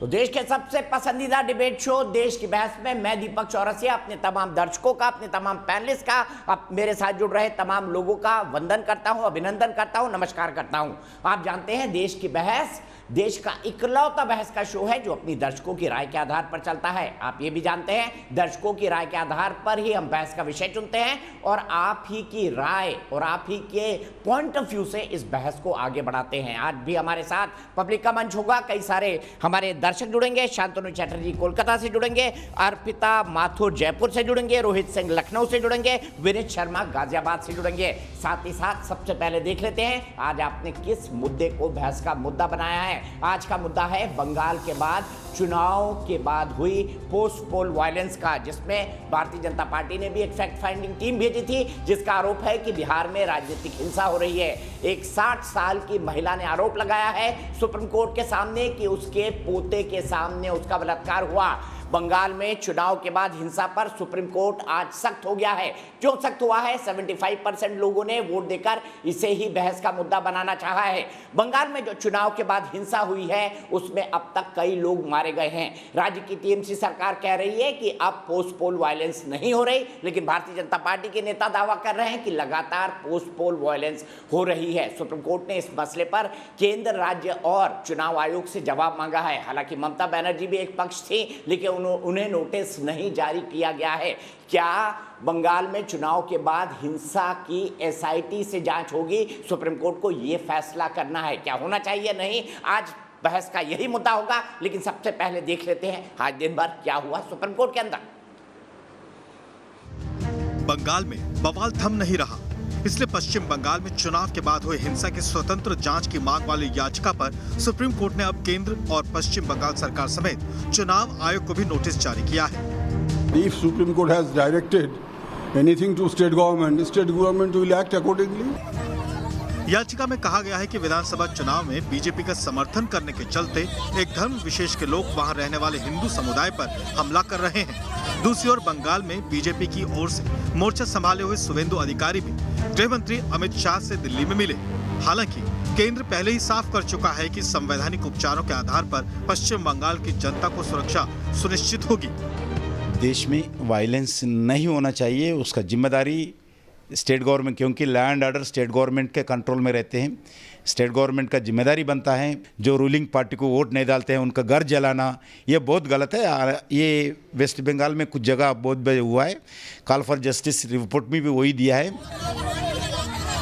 तो देश के सबसे पसंदीदा डिबेट शो देश की बहस में मैं दीपक चौरसिया अपने तमाम दर्शकों का, अपने तमाम पैनलिस्ट का, अब मेरे साथ जुड़ रहे तमाम लोगों का वंदन करता हूं, अभिनंदन करता हूं, नमस्कार करता हूं। आप जानते हैं देश की बहस देश का इकलौता बहस का शो है जो अपनी दर्शकों की राय के आधार पर चलता है। आप ये भी जानते हैं दर्शकों की राय के आधार पर ही हम बहस का विषय चुनते हैं और आप ही की राय और आप ही के पॉइंट ऑफ व्यू से इस बहस को आगे बढ़ाते हैं। आज भी हमारे साथ पब्लिक का मंच होगा, कई सारे हमारे दर्शक जुड़ेंगे। शांतनु चैटर्जी कोलकाता से जुड़ेंगे, अर्पिता माथुर जयपुर से जुड़ेंगे, रोहित सिंह लखनऊ से जुड़ेंगे, विनीत शर्मा गाजियाबाद से जुड़ेंगे। साथ ही साथ सबसे पहले देख लेते हैं आज आपने किस मुद्दे को बहस का मुद्दा बनाया है। आज का मुद्दा है बंगाल के बाद चुनाव के बाद हुई पोस्ट पोल वायलेंस का, जिसमें भारतीय जनता पार्टी ने भी एक फैक्ट फाइंडिंग टीम भेजी थी जिसका आरोप है कि बिहार में राजनीतिक हिंसा हो रही है। एक 60 साल की महिला ने आरोप लगाया है सुप्रीम कोर्ट के सामने कि उसके पोते के सामने उसका बलात्कार हुआ। बंगाल में चुनाव के बाद हिंसा पर सुप्रीम कोर्ट आज सख्त हो गया है। क्यों सख्त हुआ है? 75% लोगों ने वोट देकर इसे ही बहस का मुद्दा बनाना चाहा है। बंगाल में जो चुनाव के बाद हिंसा हुई है उसमें अब तक कई लोग मारे गए हैं। राज्य की टीएमसी सरकार कह रही है कि अब पोस्ट पोल वायलेंस नहीं हो रही, लेकिन भारतीय जनता पार्टी के नेता दावा कर रहे हैं कि लगातार पोस्ट पोल वायलेंस हो रही है। सुप्रीम कोर्ट ने इस मसले पर केंद्र, राज्य और चुनाव आयोग से जवाब मांगा है। हालांकि ममता बनर्जी भी एक पक्ष थी, लेकिन उन्हें नोटिस नहीं जारी किया गया है। क्या बंगाल में चुनाव के बाद हिंसा की एसआईटी से जांच होगी? सुप्रीम कोर्ट को यह फैसला करना है, क्या होना चाहिए नहीं। आज बहस का यही मुद्दा होगा, लेकिन सबसे पहले देख लेते हैं आज दिन भर क्या हुआ सुप्रीम कोर्ट के अंदर। बंगाल में बवाल थम नहीं रहा, इसलिए पश्चिम बंगाल में चुनाव के बाद हुए हिंसा की स्वतंत्र जांच की मांग वाली याचिका पर सुप्रीम कोर्ट ने अब केंद्र और पश्चिम बंगाल सरकार समेत चुनाव आयोग को भी नोटिस जारी किया है। If Supreme Court has directed anything to state government will act accordingly. याचिका में कहा गया है कि विधानसभा चुनाव में बीजेपी का समर्थन करने के चलते एक धर्म विशेष के लोग वहां रहने वाले हिंदू समुदाय पर हमला कर रहे हैं। दूसरी ओर बंगाल में बीजेपी की ओर से मोर्चा संभाले हुए शुवेंदु अधिकारी भी गृह मंत्री अमित शाह से दिल्ली में मिले। हालांकि केंद्र पहले ही साफ कर चुका है कि संवैधानिक उपचारों के आधार पर पश्चिम बंगाल की जनता को सुरक्षा सुनिश्चित होगी। देश में वायलेंस नहीं होना चाहिए, उसका जिम्मेदारी स्टेट गवर्नमेंट, क्योंकि लैंड ऑर्डर स्टेट गवर्नमेंट के कंट्रोल में रहते हैं। स्टेट गवर्नमेंट का जिम्मेदारी बनता है जो रूलिंग पार्टी को वोट नहीं डालते हैं उनका घर जलाना, ये बहुत गलत है। ये वेस्ट बंगाल में कुछ जगह बहुत बड़े हुआ है। कॉल फॉर जस्टिस रिपोर्ट में भी वही दिया है।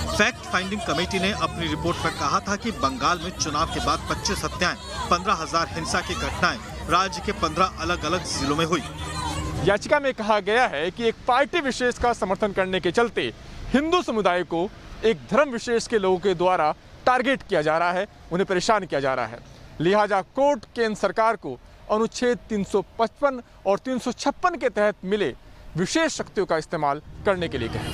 फैक्ट फाइंडिंग कमेटी ने अपनी रिपोर्ट में कहा था कि बंगाल में चुनाव के बाद 25 हत्याएं, 15,000 हिंसा की घटनाएं राज्य के 15 अलग अलग जिलों में हुई। याचिका में कहा गया है कि एक पार्टी विशेष का समर्थन करने के चलते हिंदू समुदाय को एक धर्म विशेष के लोगों के द्वारा टारगेट किया जा रहा है, उन्हें परेशान किया जा रहा है। लिहाजा कोर्ट केंद्र सरकार को अनुच्छेद 355 और 356 के तहत मिले विशेष शक्तियों का इस्तेमाल करने के लिए कहा।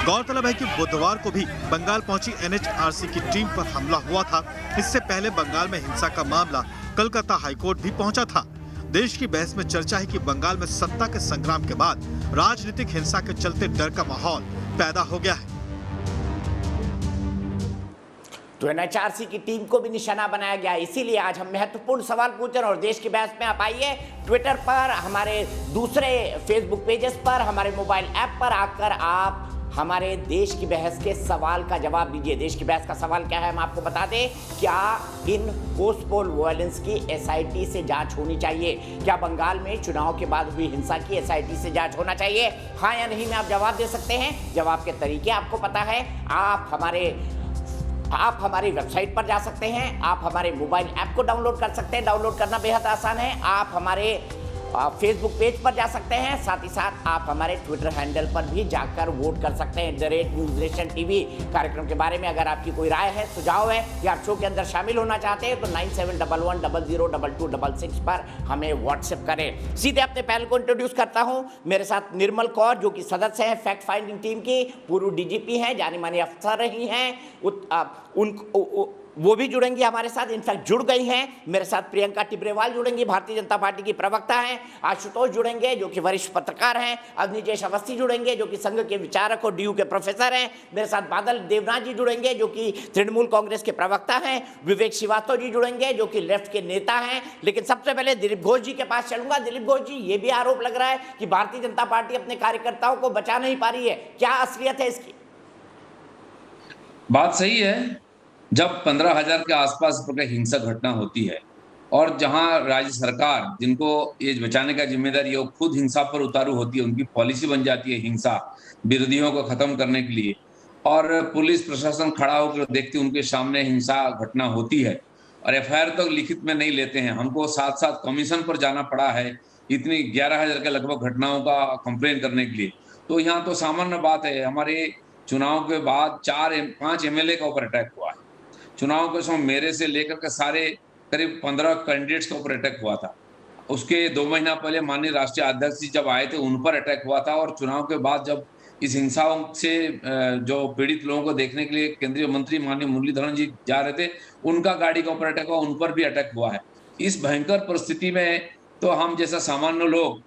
गौरतलब है कि बुधवार को भी बंगाल पहुंची एनएचआरसी की टीम पर हमला हुआ था। इससे पहले बंगाल में हिंसा का मामला कलकत्ता हाईकोर्ट भी पहुंचा था। देश की बहस में चर्चा है कि बंगाल में सत्ता के संग्राम के बाद राजनीतिक हिंसा के चलते डर का माहौल पैदा हो गया है। तो एनएचआरसी की टीम को भी निशाना बनाया गया। इसीलिए आज हम महत्वपूर्ण सवाल पूछ रहे हैं और देश की बहस में आप आइए, ट्विटर पर, हमारे दूसरे फेसबुक पेजेस पर, हमारे मोबाइल ऐप पर आकर आप हमारे देश की बहस के सवाल का जवाब दीजिए। देश की बहस का सवाल क्या है हम आपको बता दें। क्या इन पोस्ट पोल वायलेंस की एसआईटी से जांच होनी चाहिए? क्या बंगाल में चुनाव के बाद हुई हिंसा की एसआईटी से जांच होना चाहिए? हाँ या नहीं में आप जवाब दे सकते हैं। जवाब के तरीके आपको पता है। आप हमारी वेबसाइट पर जा सकते हैं, आप हमारे मोबाइल ऐप को डाउनलोड कर सकते हैं। डाउनलोड करना बेहद आसान है। आप हमारे फेसबुक पेज पर जा सकते हैं, साथ ही साथ आप हमारे ट्विटर हैंडल पर भी जाकर वोट कर सकते हैं @NewsNationTV। कार्यक्रम के बारे में अगर आपकी कोई राय है, सुझाव है या शो के अंदर शामिल होना चाहते हैं तो 9711002266 पर हमें व्हाट्सएप करें। सीधे अपने पैनल को इंट्रोड्यूस करता हूं। मेरे साथ निर्मल कौर जो कि सदस्य हैं फैक्ट फाइंडिंग टीम की, पूर्व डीजीपी हैं, जानी मानी अफसर रही हैं, वो भी जुड़ेंगी हमारे साथ, इनफैक्ट जुड़ गई हैं। मेरे साथ प्रियंका टिब्रेवाल जुड़ेंगी, भारतीय जनता पार्टी की प्रवक्ता हैं, आशुतोष जुड़ेंगे जो कि वरिष्ठ पत्रकार हैं, अवनीजेश अवस्थी जुड़ेंगे जो कि संघ के विचारक और डीयू के प्रोफेसर हैं, मेरे साथ बादल देवनाथ जी जुड़ेंगे जो कि तृणमूल कांग्रेस के प्रवक्ता हैं, विवेक श्रीवास्तव जी जुड़ेंगे जो कि लेफ्ट के नेता हैं। लेकिन सबसे पहले दिलीप घोष जी के पास चलूंगा। दिलीप घोष जी, ये भी आरोप लग रहा है कि भारतीय जनता पार्टी अपने कार्यकर्ताओं को बचा नहीं पा रही है, क्या असलियत है इसकी? बात सही है। जब 15,000 के आसपास इस प्रकार हिंसक घटना होती है और जहां राज्य सरकार जिनको ये बचाने का जिम्मेदारी है वो खुद हिंसा पर उतारू होती है, उनकी पॉलिसी बन जाती है हिंसा विरोधियों को खत्म करने के लिए, और पुलिस प्रशासन खड़ा होकर देखते उनके सामने हिंसा घटना होती है और एफआईआर तो लिखित में नहीं लेते हैं। हमको साथ साथ कमीशन पर जाना पड़ा है इतनी 11,000 के लगभग घटनाओं का कंप्लेन करने के लिए। तो यहाँ तो सामान्य बात है। हमारे चुनाव के बाद 5 एमएलए का ऊपर अटैक हुआ है। चुनाव के समय मेरे से लेकर के सारे करीब 15 कैंडिडेट्स के ऊपर अटैक हुआ था। उसके 2 महीना पहले माननीय राष्ट्रीय अध्यक्ष जी जब आए थे उन पर अटैक हुआ था, और चुनाव के बाद जब इस हिंसाओं से जो पीड़ित लोगों को देखने के लिए केंद्रीय मंत्री माननीय मुरलीधरन जी जा रहे थे, उनका गाड़ी के ऊपर अटैक हुआ, उन पर भी अटैक हुआ है। इस भयंकर परिस्थिति में तो हम जैसा सामान्य लोग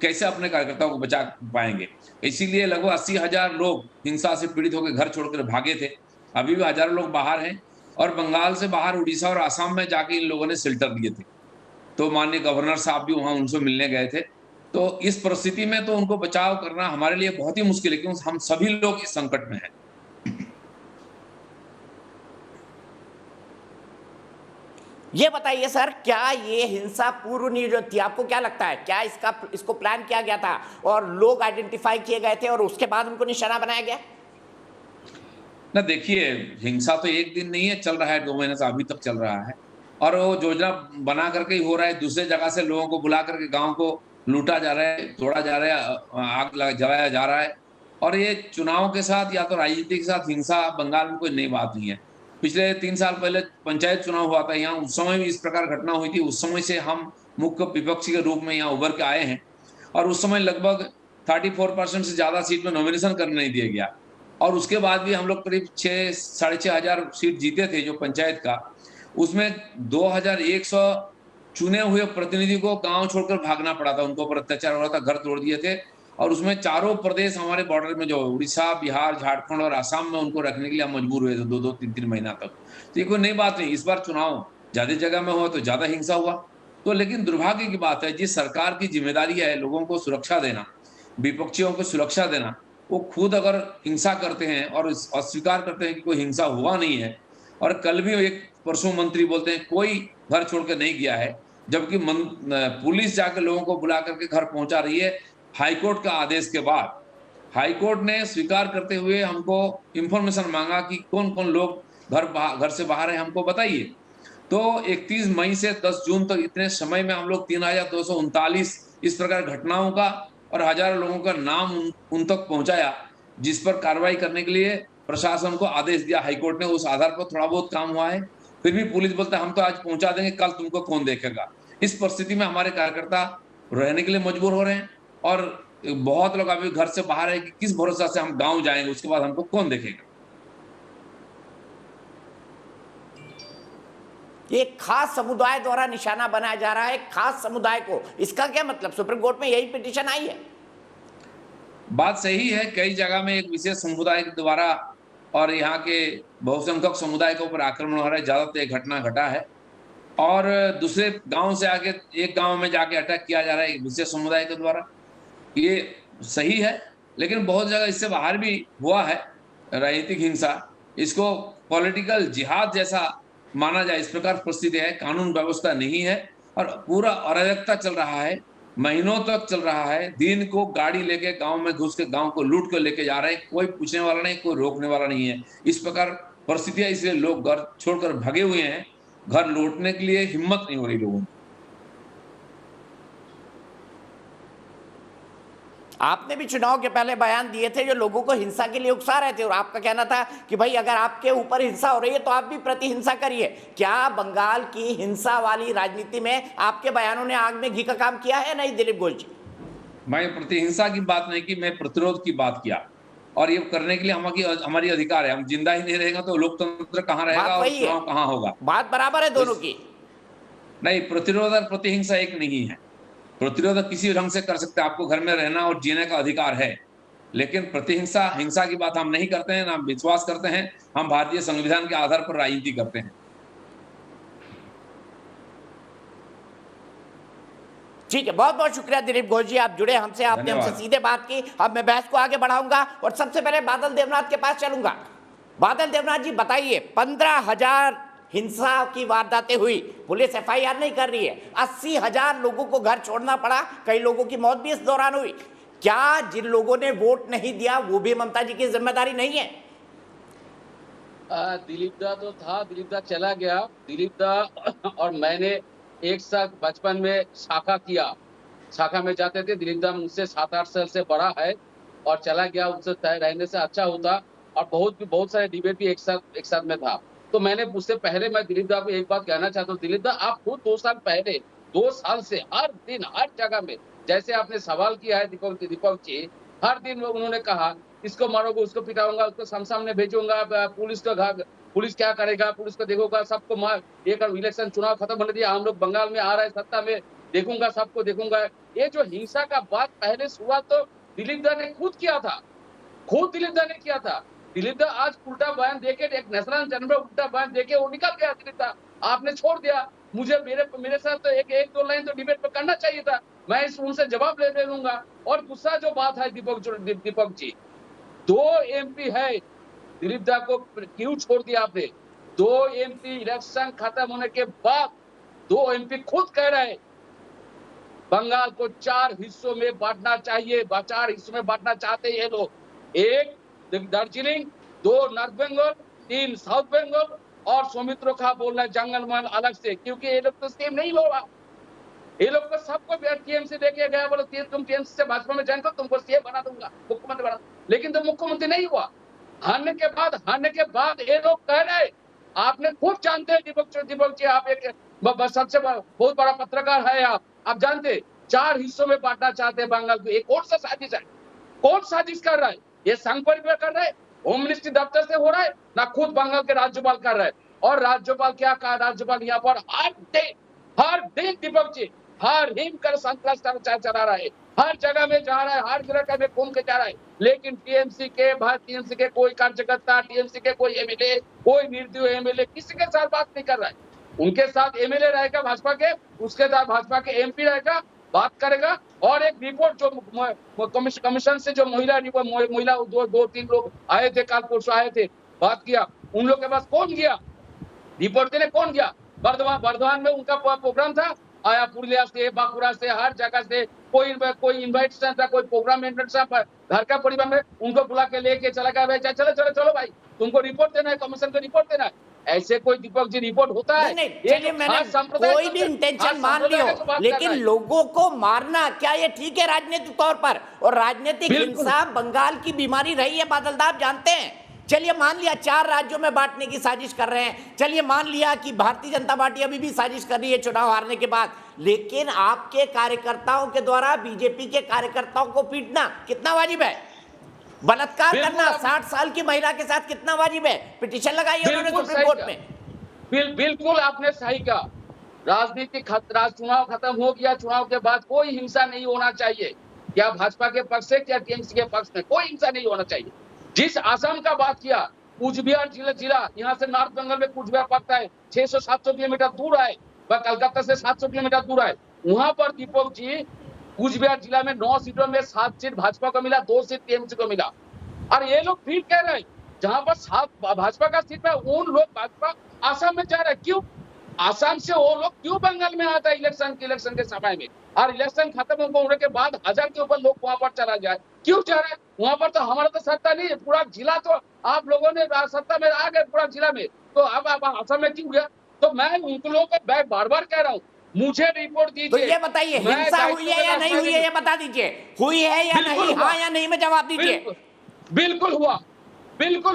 कैसे अपने कार्यकर्ताओं को बचा पाएंगे? इसीलिए लगभग 80,000 लोग हिंसा से पीड़ित होकर घर छोड़कर भागे थे। अभी भी हजारों लोग बाहर हैं, और बंगाल से बाहर उड़ीसा और आसाम में जाके इन लोगों ने शेल्टर दिए थे। तो माननीय गवर्नर साहब भी वहां उनसे मिलने गए थे। तो इस परिस्थिति में तो उनको बचाव करना हमारे लिए बहुत ही मुश्किल है, क्योंकि हम सभी लोग इस संकट में हैं। ये बताइए सर, क्या ये हिंसा पूर्व नियोजित थी? आपको क्या लगता है, क्या इसको प्लान किया गया था और लोग आइडेंटिफाई किए गए थे और उसके बाद उनको निशाना बनाया गया? ना देखिए, हिंसा तो एक दिन नहीं है, चल रहा है 2 महीने से अभी तक चल रहा है, और वो योजना बना करके ही हो रहा है। दूसरे जगह से लोगों को बुला करके गांव को लूटा जा रहा है, तोड़ा जा रहा है, आग जलाया जा रहा है। और ये चुनाव के साथ या तो राजनीति के साथ हिंसा बंगाल में कोई नई बात नहीं है। पिछले 3 साल पहले पंचायत चुनाव हुआ था यहाँ, उस समय भी इस प्रकार घटना हुई थी। उस समय से हम मुख्य विपक्षी के रूप में यहाँ उभर के आए हैं, और उस समय लगभग 34% से ज्यादा सीट में नॉमिनेशन करने नहीं दिया गया, और उसके बाद भी हम लोग करीब 6,500 सीट जीते थे जो पंचायत का। उसमें 2,100 चुने हुए प्रतिनिधि को गांव छोड़कर भागना पड़ा था, उनको ऊपर अत्याचार हो रहा था, घर तोड़ दिए थे। और उसमें चारों प्रदेश हमारे बॉर्डर में जो उड़ीसा, बिहार, झारखंड और आसाम में उनको रखने के लिए हम मजबूर हुए थे 2-2, 3-3 महीना तक। तो ये कोई नई बात नहीं। इस बार चुनाव ज्यादा जगह में हुआ तो ज्यादा हिंसा हुआ। तो लेकिन दुर्भाग्य की बात है, जिस सरकार की जिम्मेदारी है लोगों को सुरक्षा देना, विपक्षियों को सुरक्षा देना, वो खुद अगर हिंसा करते हैं और अस्वीकार करते हैं कि कोई हिंसा हुआ नहीं है। और कल भी एक परसों मंत्री बोलते हैं कोई घर छोड़कर नहीं गया है, जबकि पुलिस जाकर लोगों को बुला करके घर पहुंचा रही है हाईकोर्ट का आदेश के बाद। हाईकोर्ट ने स्वीकार करते हुए हमको इंफॉर्मेशन मांगा कि कौन कौन लोग घर से बाहर है, हमको बताइए। तो 31 मई से 10 जून तक इतने समय में हम लोग 3,239 इस प्रकार घटनाओं का और हजारों लोगों का नाम उन तक पहुंचाया, जिस पर कार्रवाई करने के लिए प्रशासन को आदेश दिया हाईकोर्ट ने। उस आधार पर थोड़ा बहुत काम हुआ है, फिर भी पुलिस बोलता है हम तो आज पहुंचा देंगे, कल तुमको कौन देखेगा। इस परिस्थिति में हमारे कार्यकर्ता रहने के लिए मजबूर हो रहे हैं, और बहुत लोग अभी घर से बाहर है कि किस भरोसा से हम गांव जाएंगे, उसके बाद हमको कौन देखेगा। एक खास समुदाय द्वारा निशाना बनाया जा रहा है, खास समुदाय को, इसका क्या मतलब? सुप्रीम कोर्ट में यही पिटीशन आई है। बात सही है, कई जगह में एक विशेष समुदाय के द्वारा और यहाँ के बहुसंख्यक समुदाय के ऊपर आक्रमण हो रहा है। ज्यादातर एक घटना घटा है, और दूसरे गांव से आके एक गांव में जाके अटैक किया जा रहा है एक विशेष समुदाय के द्वारा। ये सही है, लेकिन बहुत जगह इससे बाहर भी हुआ है राजनीतिक हिंसा। इसको पॉलिटिकल जिहाद जैसा माना जाए, इस प्रकार परिस्थिति है। कानून व्यवस्था नहीं है और पूरा अराजकता चल रहा है, महीनों तक चल रहा है। दिन को गाड़ी लेके गांव में घुस के गांव को लूट कर लेके जा रहे हैं, कोई पूछने वाला नहीं, कोई रोकने वाला नहीं है। इस प्रकार परिस्थितियां, इसलिए लोग घर छोड़कर भगे हुए हैं। घर लौटने के लिए हिम्मत नहीं हो रही लोगों की। आपने भी चुनाव के पहले बयान दिए थे जो लोगों को हिंसा के लिए उकसा रहे थे, और आपका कहना था कि भाई अगर आपके ऊपर हिंसा हो रही है तो आप भी प्रति हिंसा करिए। क्या बंगाल की हिंसा वाली राजनीति में आपके बयानों ने आग में घी का काम किया है? नहीं दिलीप घोष जी, मैं प्रतिहिंसा की बात नहीं की, मैं प्रतिरोध की बात किया। और ये करने के लिए हमारी अधिकार है। हम जिंदा ही नहीं रहेगा तो लोकतंत्र कहाँ रहेगा बात और वही है। चुनाव कहाँ होगा? बात बराबर है दोनों की। नहीं, प्रतिरोध और प्रतिहिंसा एक नहीं है। प्रतिरोध किसी ढंग से कर सकते हैं, आपको घर में रहना और जीने का अधिकार है, लेकिन प्रतिहिंसा हिंसा की बात हम नहीं करते हैं, ना हम विश्वास करते हैं। हम भारतीय संविधान के आधार पर राजनीति करते हैं। ठीक है, बहुत बहुत शुक्रिया दिलीप घोष जी, आप जुड़े हमसे, आपने हमसे धन्यवाद। सीधे बात की। अब मैं बहस को आगे बढ़ाऊंगा और सबसे पहले बादल देवनाथ के पास चलूंगा। बादल देवनाथ जी बताइए, 15,000 हिंसा की वारदातें हुई, पुलिस एफआईआर नहीं कर रही है, 80,000 लोगों को घर छोड़ना पड़ा, कई लोगों की मौत भी इस दौरान हुई। क्या जिन लोगों ने वोट नहीं दिया वो भी ममता जी की जिम्मेदारी नहीं है? दिलीप दा तो था, दिलीप दा चला गया। दिलीप दा और मैंने एक साथ बचपन में शाखा में जाते थे। दिलीप दा मुझसे 7-8 साल से बड़ा है और चला गया, उससे रहने से अच्छा होता। और बहुत सारे डिबेट भी एक साथ में था। तो मैंने उससे पहले मैं दिलीप दा को एक बात कहना चाहता हूँ। दिलीप दा, आप खुद 2 साल पहले 2 साल से हर दिन हर जगह में, जैसे आपने सवाल किया है दीपक जी, हर दिन उन्होंने कहा इसको मारोगे, उसको पिटाऊंगा, उसको शमशान में भेजूंगा, पुलिस क्या करेगा, पुलिस को देखूंगा, सबको मार, एक इलेक्शन चुनाव खत्म होने दिया, हम लोग बंगाल में आ रहे हैं सत्ता में, देखूंगा, सबको देखूंगा। ये जो हिंसा का बात पहले शुरुआत तो दिलीप दा ने खुद किया था, दिलीप दा ने किया था। दिलीप दा आज उल्टा बयान देके, एक नेशनल जनरल उल्टा बयान देके वो निकल गया। दिलीप दा आपने छोड़ दिया। मुझे मेरे साथ तो एक दो लाइन तो डिबेट पे करना चाहिए था, मैं उनसे जवाब ले लूंगा। और दूसरा जो बात है दीपक जी, 2 MP है, दिलीप दा को क्यों छोड़ दिया आपने? 2 MP इलेक्शन खत्म होने के बाद 2 MP खुद कह रहे बंगाल को 4 हिस्सों में बांटना चाहिए, 4 हिस्सों में बांटना चाहते हैं ये लोग। 1 दार्जिलिंग, 2 नॉर्थ बंगाल, 3 साउथ बंगाल, और सौमित्रो खा बोल रहा है जंगल महल अलग से, क्योंकि ये लोग तो सेम नहीं होगा। ये लोग को सबको टीएमसी देके गया, बोले तुम टीएमसी से भाजपा में ज्वाइन करो, तुमको सीएम बना दूंगा, मुख्यमंत्री बना, लेकिन तो मुख्यमंत्री नहीं हुआ। हारने के बाद ये लोग कह रहे, आपने खूब जानते हैं दीपक जी, आप एक सबसे बहुत बड़ा पत्रकार है, आप जानते 4 हिस्सों में बांटना चाहते हैं बंगाल को। ये कौन सा साजिश है? कौन साजिश कर रहा है? ये संघ परिवार कर रहा है, होम मिनिस्ट्री दफ्तर से हो रहा है, ना खुद बंगाल के राज्यपाल कर रहे हैं। और राज्यपाल क्या कहा? राज्यपाल यहाँ पर हर दिन दीपक जी हर हिम कर संतरास चला रहा है, हर जगह में जा रहा है, हर जगह में घूम के जा रहा है, लेकिन टीएमसी के कोई कार्यकर्ता, टीएमसी के कोई एमएलए, कोई निर्दलीय एमएलए किसी के साथ बात नहीं कर रहा है। उनके साथ एमएलए रहेगा भाजपा के, उसके साथ भाजपा के एमपी रहेगा, बात करेगा। और एक रिपोर्ट जो कमीशन से जो महिला 2-3 लोग आए थे, कल परसों आए थे, बात किया, उन लोग के पास कौन गया? रिपोर्ट देने कौन गया? बर्धमान में उनका प्रोग्राम था, आया पुरुलिया से, बांकुड़ा से, हर जगह से कोई इनवाइट था, कोई प्रोग्राम घर का परिवार में उनको बुला के लेके चला गया, भाई चलो भाई, तुमको रिपोर्ट देना है, कमीशन को रिपोर्ट देना है। ऐसे कोई दीपक जी रिपोर्ट होता है? नहीं, चलिए मैंने कोई भी इंटेंशन मान ली हो, लेकिन लोगों को मारना क्या ये ठीक है राजनीतिक तौर पर? और राजनीतिक हिंसा बंगाल की बीमारी रही है, बादल दा आप जानते हैं। चलिए मान लिया 4 राज्यों में बांटने की साजिश कर रहे हैं, चलिए मान लिया कि भारतीय जनता पार्टी अभी भी साजिश कर रही है चुनाव हारने के बाद, लेकिन आपके कार्यकर्ताओं के द्वारा बीजेपी के कार्यकर्ताओं को पीटना कितना वाजिब है? बलात्कार करना 60 साल की महिला के साथ कितना वाजिब है? पिटीशन लगाई है उन्होंने सुप्रीम कोर्ट में। बिल्कुल आपने सही कहा। चुनाव खत्म हो गया, चुनाव के बाद कोई हिंसा नहीं होना चाहिए, क्या भाजपा के पक्ष से क्या टीएमसी के पक्ष में, कोई हिंसा नहीं होना चाहिए। जिस आसाम का बात किया, कूचबिहार जिला, यहाँ से नॉर्थ बंगाल में कूचबिहार पड़ता है, 600-700 किलोमीटर दूर है, वह कलकत्ता से 700 किलोमीटर दूर है। वहां पर दीपक जी कूचबिहार जिला में 9 सीटों में 7 सीट भाजपा को मिला, 2 सीट टीएमसी को मिला। और ये लोग फिर कह रहे हैं जहां पर 7 भाजपा का सीट है, उन लोग भाजपा आसाम में जा रहे हैं। क्यों आसाम से वो लोग क्यों बंगाल में आता है इलेक्शन के समय में? और इलेक्शन खत्म होने के बाद 1000 के ऊपर लोग वहां पर चला जाए, क्यों जा रहे हैं? वहां पर तो हमारा तो सत्ता नहीं है, पूरा जिला तो आप लोगों ने सत्ता में आ गए पूरा जिला में, तो अब आप आसाम में क्यों गया? तो मैं उन लोगों को बार बार कह रहा हूँ, मुझे रिपोर्ट दीजिए। तो ये बताइए हिंसा हुई है या नहीं हुई है, ये बता दीजिए, हुई है या नहीं, हाँ या नहीं में जवाब दीजिए। बिल्कुल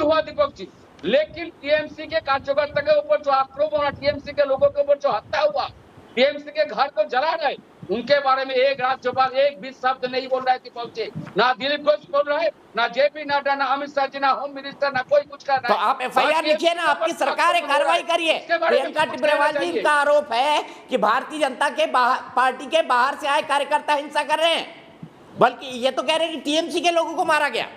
हुआ दीपक जी, लेकिन टीएमसी के कार्यकर्ता के ऊपर जो आक्रोश हुआ, टीएमसी के लोगों के ऊपर जो हत्या हुआ, टीएमसी के घर को जला रहे, उनके बारे में एक राज्यपाल एक भी शब्द नहीं बोल रहे थे पहुंचे, ना दिलीप घोष बोल रहे, ना जेपी नड्डा, ना अमित शाह जी, ना होम मिनिस्टर, ना कोई कुछ कर रहा तो है। आप एफआईआर लिखिए ना, आपकी सरकार है, कार्रवाई करिए। प्रियंका टिब्रेवाल जी का आरोप है कि भारतीय जनता के पार्टी के बाहर से आए कार्यकर्ता हिंसा कर रहे हैं, बल्कि ये तो कह रहे हैं कि टीएमसी के लोगों को मारा गया।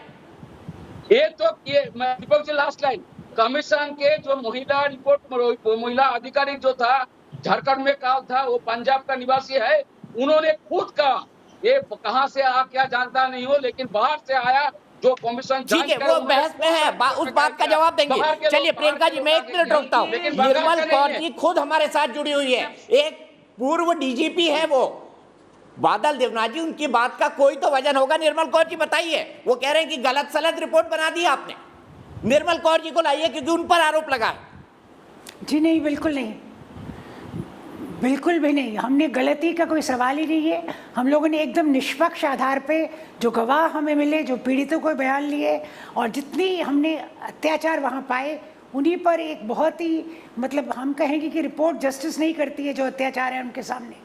ये तो Deepak ji last line, commission के जो महिला रिपोर्ट महिला अधिकारी जो था झारखंड में का था, वो पंजाब का निवासी है, उन्होंने खुद कहा ये कहां से आ क्या जानता नहीं हो, लेकिन बाहर से आया जो कमीशन। ठीक है, वो बहस में है, उस बात का जवाब देंगे। चलिए प्रियंका जी, मैं 1 मिनट रोकता हूँ। निर्मल कौर जी खुद हमारे साथ जुड़ी हुई है, एक पूर्व डीजीपी है वो बादल देवनाथ जी, उनकी बात का कोई तो वजन होगा। निर्मल कौर जी बताइए, वो कह रहे हैं कि गलत सलत रिपोर्ट बना दी आपने, निर्मल कौर जी को लाइए क्योंकि उन पर आरोप लगा है। जी नहीं, बिल्कुल नहीं, बिल्कुल भी नहीं। हमने गलती का कोई सवाल ही नहीं है। हम लोगों ने एकदम निष्पक्ष आधार पे जो गवाह हमें मिले, जो पीड़ितों को बयान लिए और जितनी हमने अत्याचार वहाँ पाए, उन्हीं पर एक बहुत ही मतलब हम कहेंगे कि रिपोर्ट जस्टिस नहीं करती है जो अत्याचार है उनके सामने,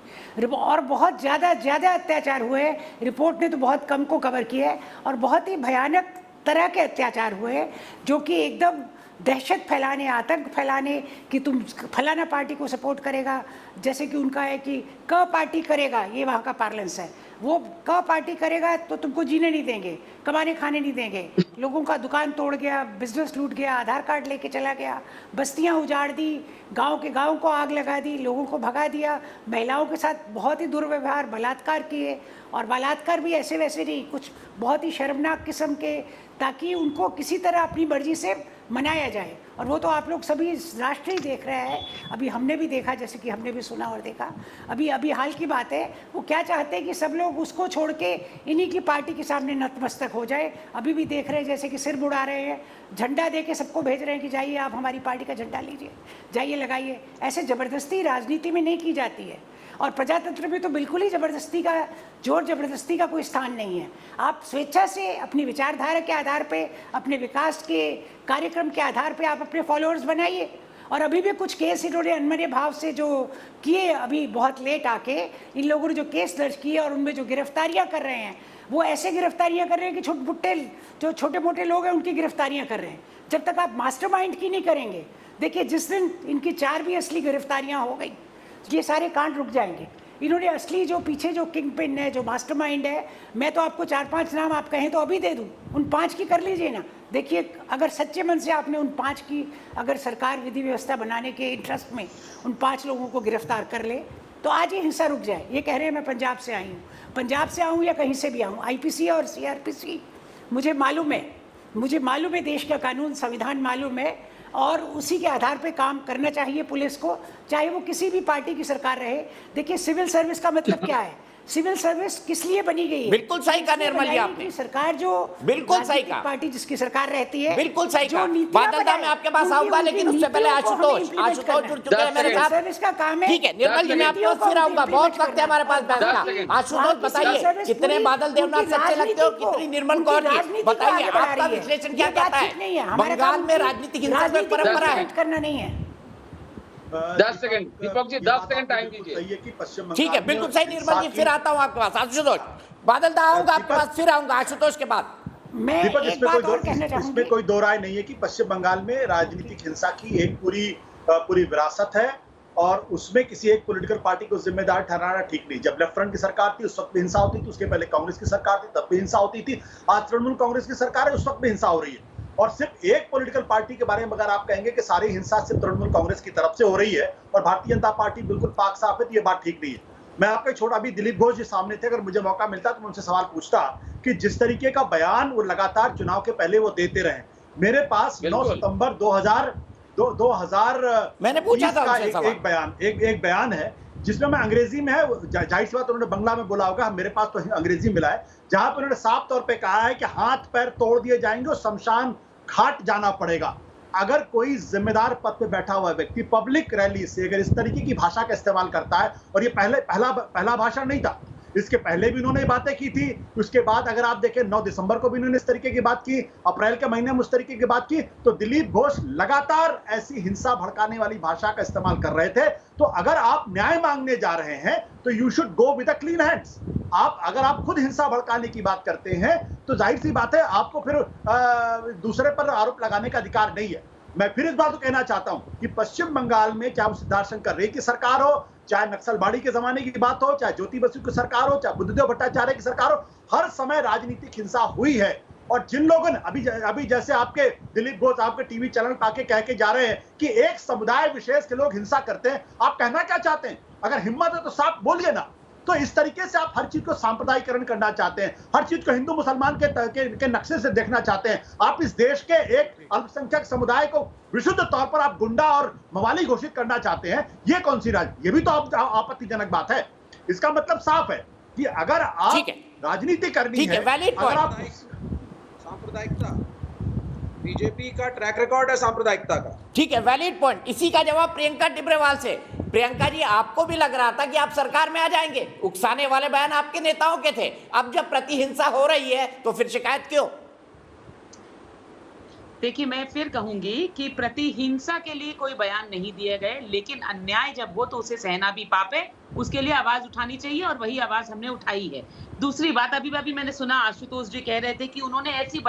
और बहुत ज़्यादा अत्याचार हुए हैं। रिपोर्ट ने तो बहुत कम को कवर किया है और बहुत ही भयानक तरह के अत्याचार हुए हैं जो कि एकदम दहशत फैलाने, आतंक फैलाने कि तुम फलाना पार्टी को सपोर्ट करेगा, जैसे कि उनका है कि क पार्टी करेगा, ये वहाँ का पार्लेंस है, वो क पार्टी करेगा तो तुमको जीने नहीं देंगे, कमाने खाने नहीं देंगे। लोगों का दुकान तोड़ गया, बिजनेस लूट गया, आधार कार्ड लेके चला गया, बस्तियाँ उजाड़ दी, गांव के गांव को आग लगा दी, लोगों को भगा दिया, महिलाओं के साथ बहुत ही दुर्व्यवहार, बलात्कार किए, और बलात्कार भी ऐसे वैसे नहीं, कुछ बहुत ही शर्मनाक किस्म के, ताकि उनको किसी तरह अपनी मर्जी से मनाया जाए। और वो तो आप लोग सभी राष्ट्र ही देख रहे हैं, अभी हमने भी देखा, जैसे कि हमने भी सुना और देखा, अभी हाल की बात है, वो क्या चाहते हैं कि सब लोग उसको छोड़ के इन्हीं की पार्टी के सामने नतमस्तक हो जाए। अभी भी देख रहे हैं जैसे कि सिर बुड़ा रहे हैं, झंडा दे के सबको भेज रहे हैं कि जाइए आप हमारी पार्टी का झंडा लीजिए, जाइए लगाइए। ऐसे ज़बरदस्ती राजनीति में नहीं की जाती है, और प्रजातंत्र में तो बिल्कुल ही ज़बरदस्ती का, जोर ज़बरदस्ती का कोई स्थान नहीं है। आप स्वेच्छा से अपनी विचारधारा के आधार पे, अपने विकास के कार्यक्रम के आधार पे आप अपने फॉलोअर्स बनाइए। और अभी भी कुछ केस इन्होंने अनमने भाव से जो किए, अभी बहुत लेट आके इन लोगों ने जो केस दर्ज किए और उनमें जो गिरफ्तारियां कर रहे हैं, वो ऐसे गिरफ्तारियां कर रहे हैं कि जो छोटे मोटे लोग हैं उनकी गिरफ्तारियां कर रहे हैं। जब तक आप मास्टरमाइंड की नहीं करेंगे, देखिए जिस दिन इनकी 4 भी असली गिरफ्तारियां हो गई, ये सारे कांड रुक जाएंगे। इन्होंने असली जो पीछे जो किंग पिन है, जो मास्टरमाइंड है, मैं तो आपको 4-5 नाम आप कहें तो अभी दे दूं, उन 5 की कर लीजिए ना। देखिए अगर सच्चे मन से आपने उन 5 की, अगर सरकार विधि व्यवस्था बनाने के इंटरेस्ट में उन 5 लोगों को गिरफ्तार कर ले तो आज ये हिंसा रुक जाए। ये कह रहे हैं मैं पंजाब से आई हूँ, पंजाब से आऊँ या कहीं से भी आऊँ, आईपीसी और सीआरपीसी मुझे मालूम है, देश का कानून संविधान मालूम है, और उसी के आधार पे काम करना चाहिए पुलिस को, चाहे वो किसी भी पार्टी की सरकार रहे। देखिए सिविल सर्विस का मतलब क्या है, सिविल सर्विस किस लिए बनी गई है? बिल्कुल सही कहा निर्मल जी आपने, सरकार जो बिल्कुल सही कहा, पार्टी जिसकी सरकार रहती है, बिल्कुल सही कहा। बादल दा मैं आपके पास आऊंगा, लेकिन उससे पहले आशुतोष जुड़ चुके हैं मेरे साथ। सर्विस का काम है। ठीक है निर्मल जी, मैं आपके पास फिर आऊंगा, बहुत वक्त है हमारे पास बहस का। आशुतोष बताइए, कितने बादल देवनाथ सच्चे लगते हो, कितनी निर्मल कौर जी बताइए, आपका विश्लेषण क्या कहता है? बंगाल में राजनीतिक हिंसा की परंपरा है, करना नहीं है। 10 second Deepak ji, 10 second time दीजिए। ठीक है, बिल्कुल सही निर्मल जी, फिर आता हूँ आपके पास। आशुतोष, बादल दा आऊंगा आपके पास, फिर आऊंगा आशुतोष के बाद। मैं एक बात और कहना चाहूंगी, इसमें कोई दो राय नहीं है कि पश्चिम बंगाल में राजनीतिक हिंसा की एक पूरी विरासत है, और उसमें किसी एक पॉलिटिकल पार्टी को जिम्मेदार ठहराना ठीक नहीं। जब लेफ्ट फ्रंट की सरकार थी उस वक्त भी हिंसा होती थी, उसके पहले कांग्रेस की सरकार थी तब भी हिंसा होती थी, आज तृणमूल कांग्रेस की सरकार है उस वक्त भी हिंसा हो रही है। और सिर्फ एक पॉलिटिकल पार्टी के बारे में अगर आप कहेंगे कि सारी हिंसा सिर्फ तृणमूल कांग्रेस की तरफ से हो रही है और भारतीय जनता पार्टी बिल्कुल पाक साफ है, तो ये बात ठीक नहीं है। मैं आपका छोटा, अभी दिलीप घोष जी सामने थे, अगर मुझे मौका मिलता तो मैं उनसे सवाल पूछता कि जिस तरीके का बयान वो लगातार चुनाव के पहले वो देते रहे, मेरे पास 9 सितंबर 2000 मैंने पूछा था एक बयान है जिसमें मैं अंग्रेजी में है, जाहिर सी बात उन्होंने बंगला में बोला होगा, मेरे पास तो अंग्रेजी मिला है, जहां पर उन्होंने साफ तौर पे कहा है कि हाथ पैर तोड़ दिए जाएंगे और शमशान घाट जाना पड़ेगा अगर कोई जिम्मेदार पद पे बैठा हुआ व्यक्ति पब्लिक रैली से अगर इस तरीके की भाषा का इस्तेमाल करता है। और ये पहला भाषण नहीं था, इसके पहले भी उन्होंने बातें की थी। उसके बाद अगर आप देखें 9 दिसंबर को भी उन्होंने इस तरीके की बात की, अप्रैल के महीने में उस तरीके की बात की। तो दिलीप घोष लगातार ऐसी हिंसा भड़काने वाली भाषा का इस्तेमाल कर रहे थे। तो अगर आप न्याय मांगने जा रहे हैं तो you should go with a clean hands. अगर आप खुद हिंसा भड़काने की बात करते हैं तो जाहिर सी बात है आपको फिर दूसरे पर आरोप लगाने का अधिकार नहीं है। मैं फिर इस बात को कहना चाहता हूं कि पश्चिम बंगाल में चाहे सिद्धार्थ शंकर रे की सरकार हो, चाहे नक्सलबाड़ी के जमाने की बात हो, चाहे ज्योति बसु की सरकार हो, चाहे बुद्धदेव भट्टाचार्य की सरकार हो, हर समय राजनीतिक हिंसा हुई है। और जिन लोगों ने अभी जैसे आपके दिलीप घोष आपके टीवी चैनल पे आके कह के जा रहे हैं कि एक समुदाय विशेष के लोग हिंसा करते हैं, आप कहना क्या चाहते हैं? अगर हिम्मत है तो साफ बोलिए ना। तो इस तरीके से आप हर चीज को सांप्रदायिकरण करना चाहते हैं, हर चीज को हिंदू मुसलमान के नक्शे से देखना चाहते हैं। आप इस देश के एक अल्पसंख्यक समुदाय को विशुद्ध तौर पर आप गुंडा और मवाली घोषित करना चाहते हैं। ये कौन सी ये भी तो आपत्तिजनक बात है। इसका मतलब साफ है कि अगर आप राजनीति करनी है, अगर आप सांप्रदायिकता, बीजेपी का ट्रैक रिकॉर्ड है सांप्रदायिकता का। ठीक है, वैलिड पॉइंट। इसी का जवाब प्रियंका टिब्रेवाल से। प्रियंका जी, आपको भी लग रहा था कि आप सरकार में आ जाएंगे, उकसाने वाले बयान आपके नेताओं के थे। अब जब प्रतिहिंसा हो रही है तो फिर शिकायत क्यों? देखिए, मैं फिर कहूंगी कि प्रतिहिंसा के लिए कोई बयान नहीं दिए गए, लेकिन अन्याय जब हो तो उसे सहना भी पाप है, उसके लिए आवाज उठानी चाहिए और वही आवाज हमने उठाई है। दूसरी बात, अभी मैंने सुना आशुतोष जी कह रहे थे कि उन्होंने ऐसी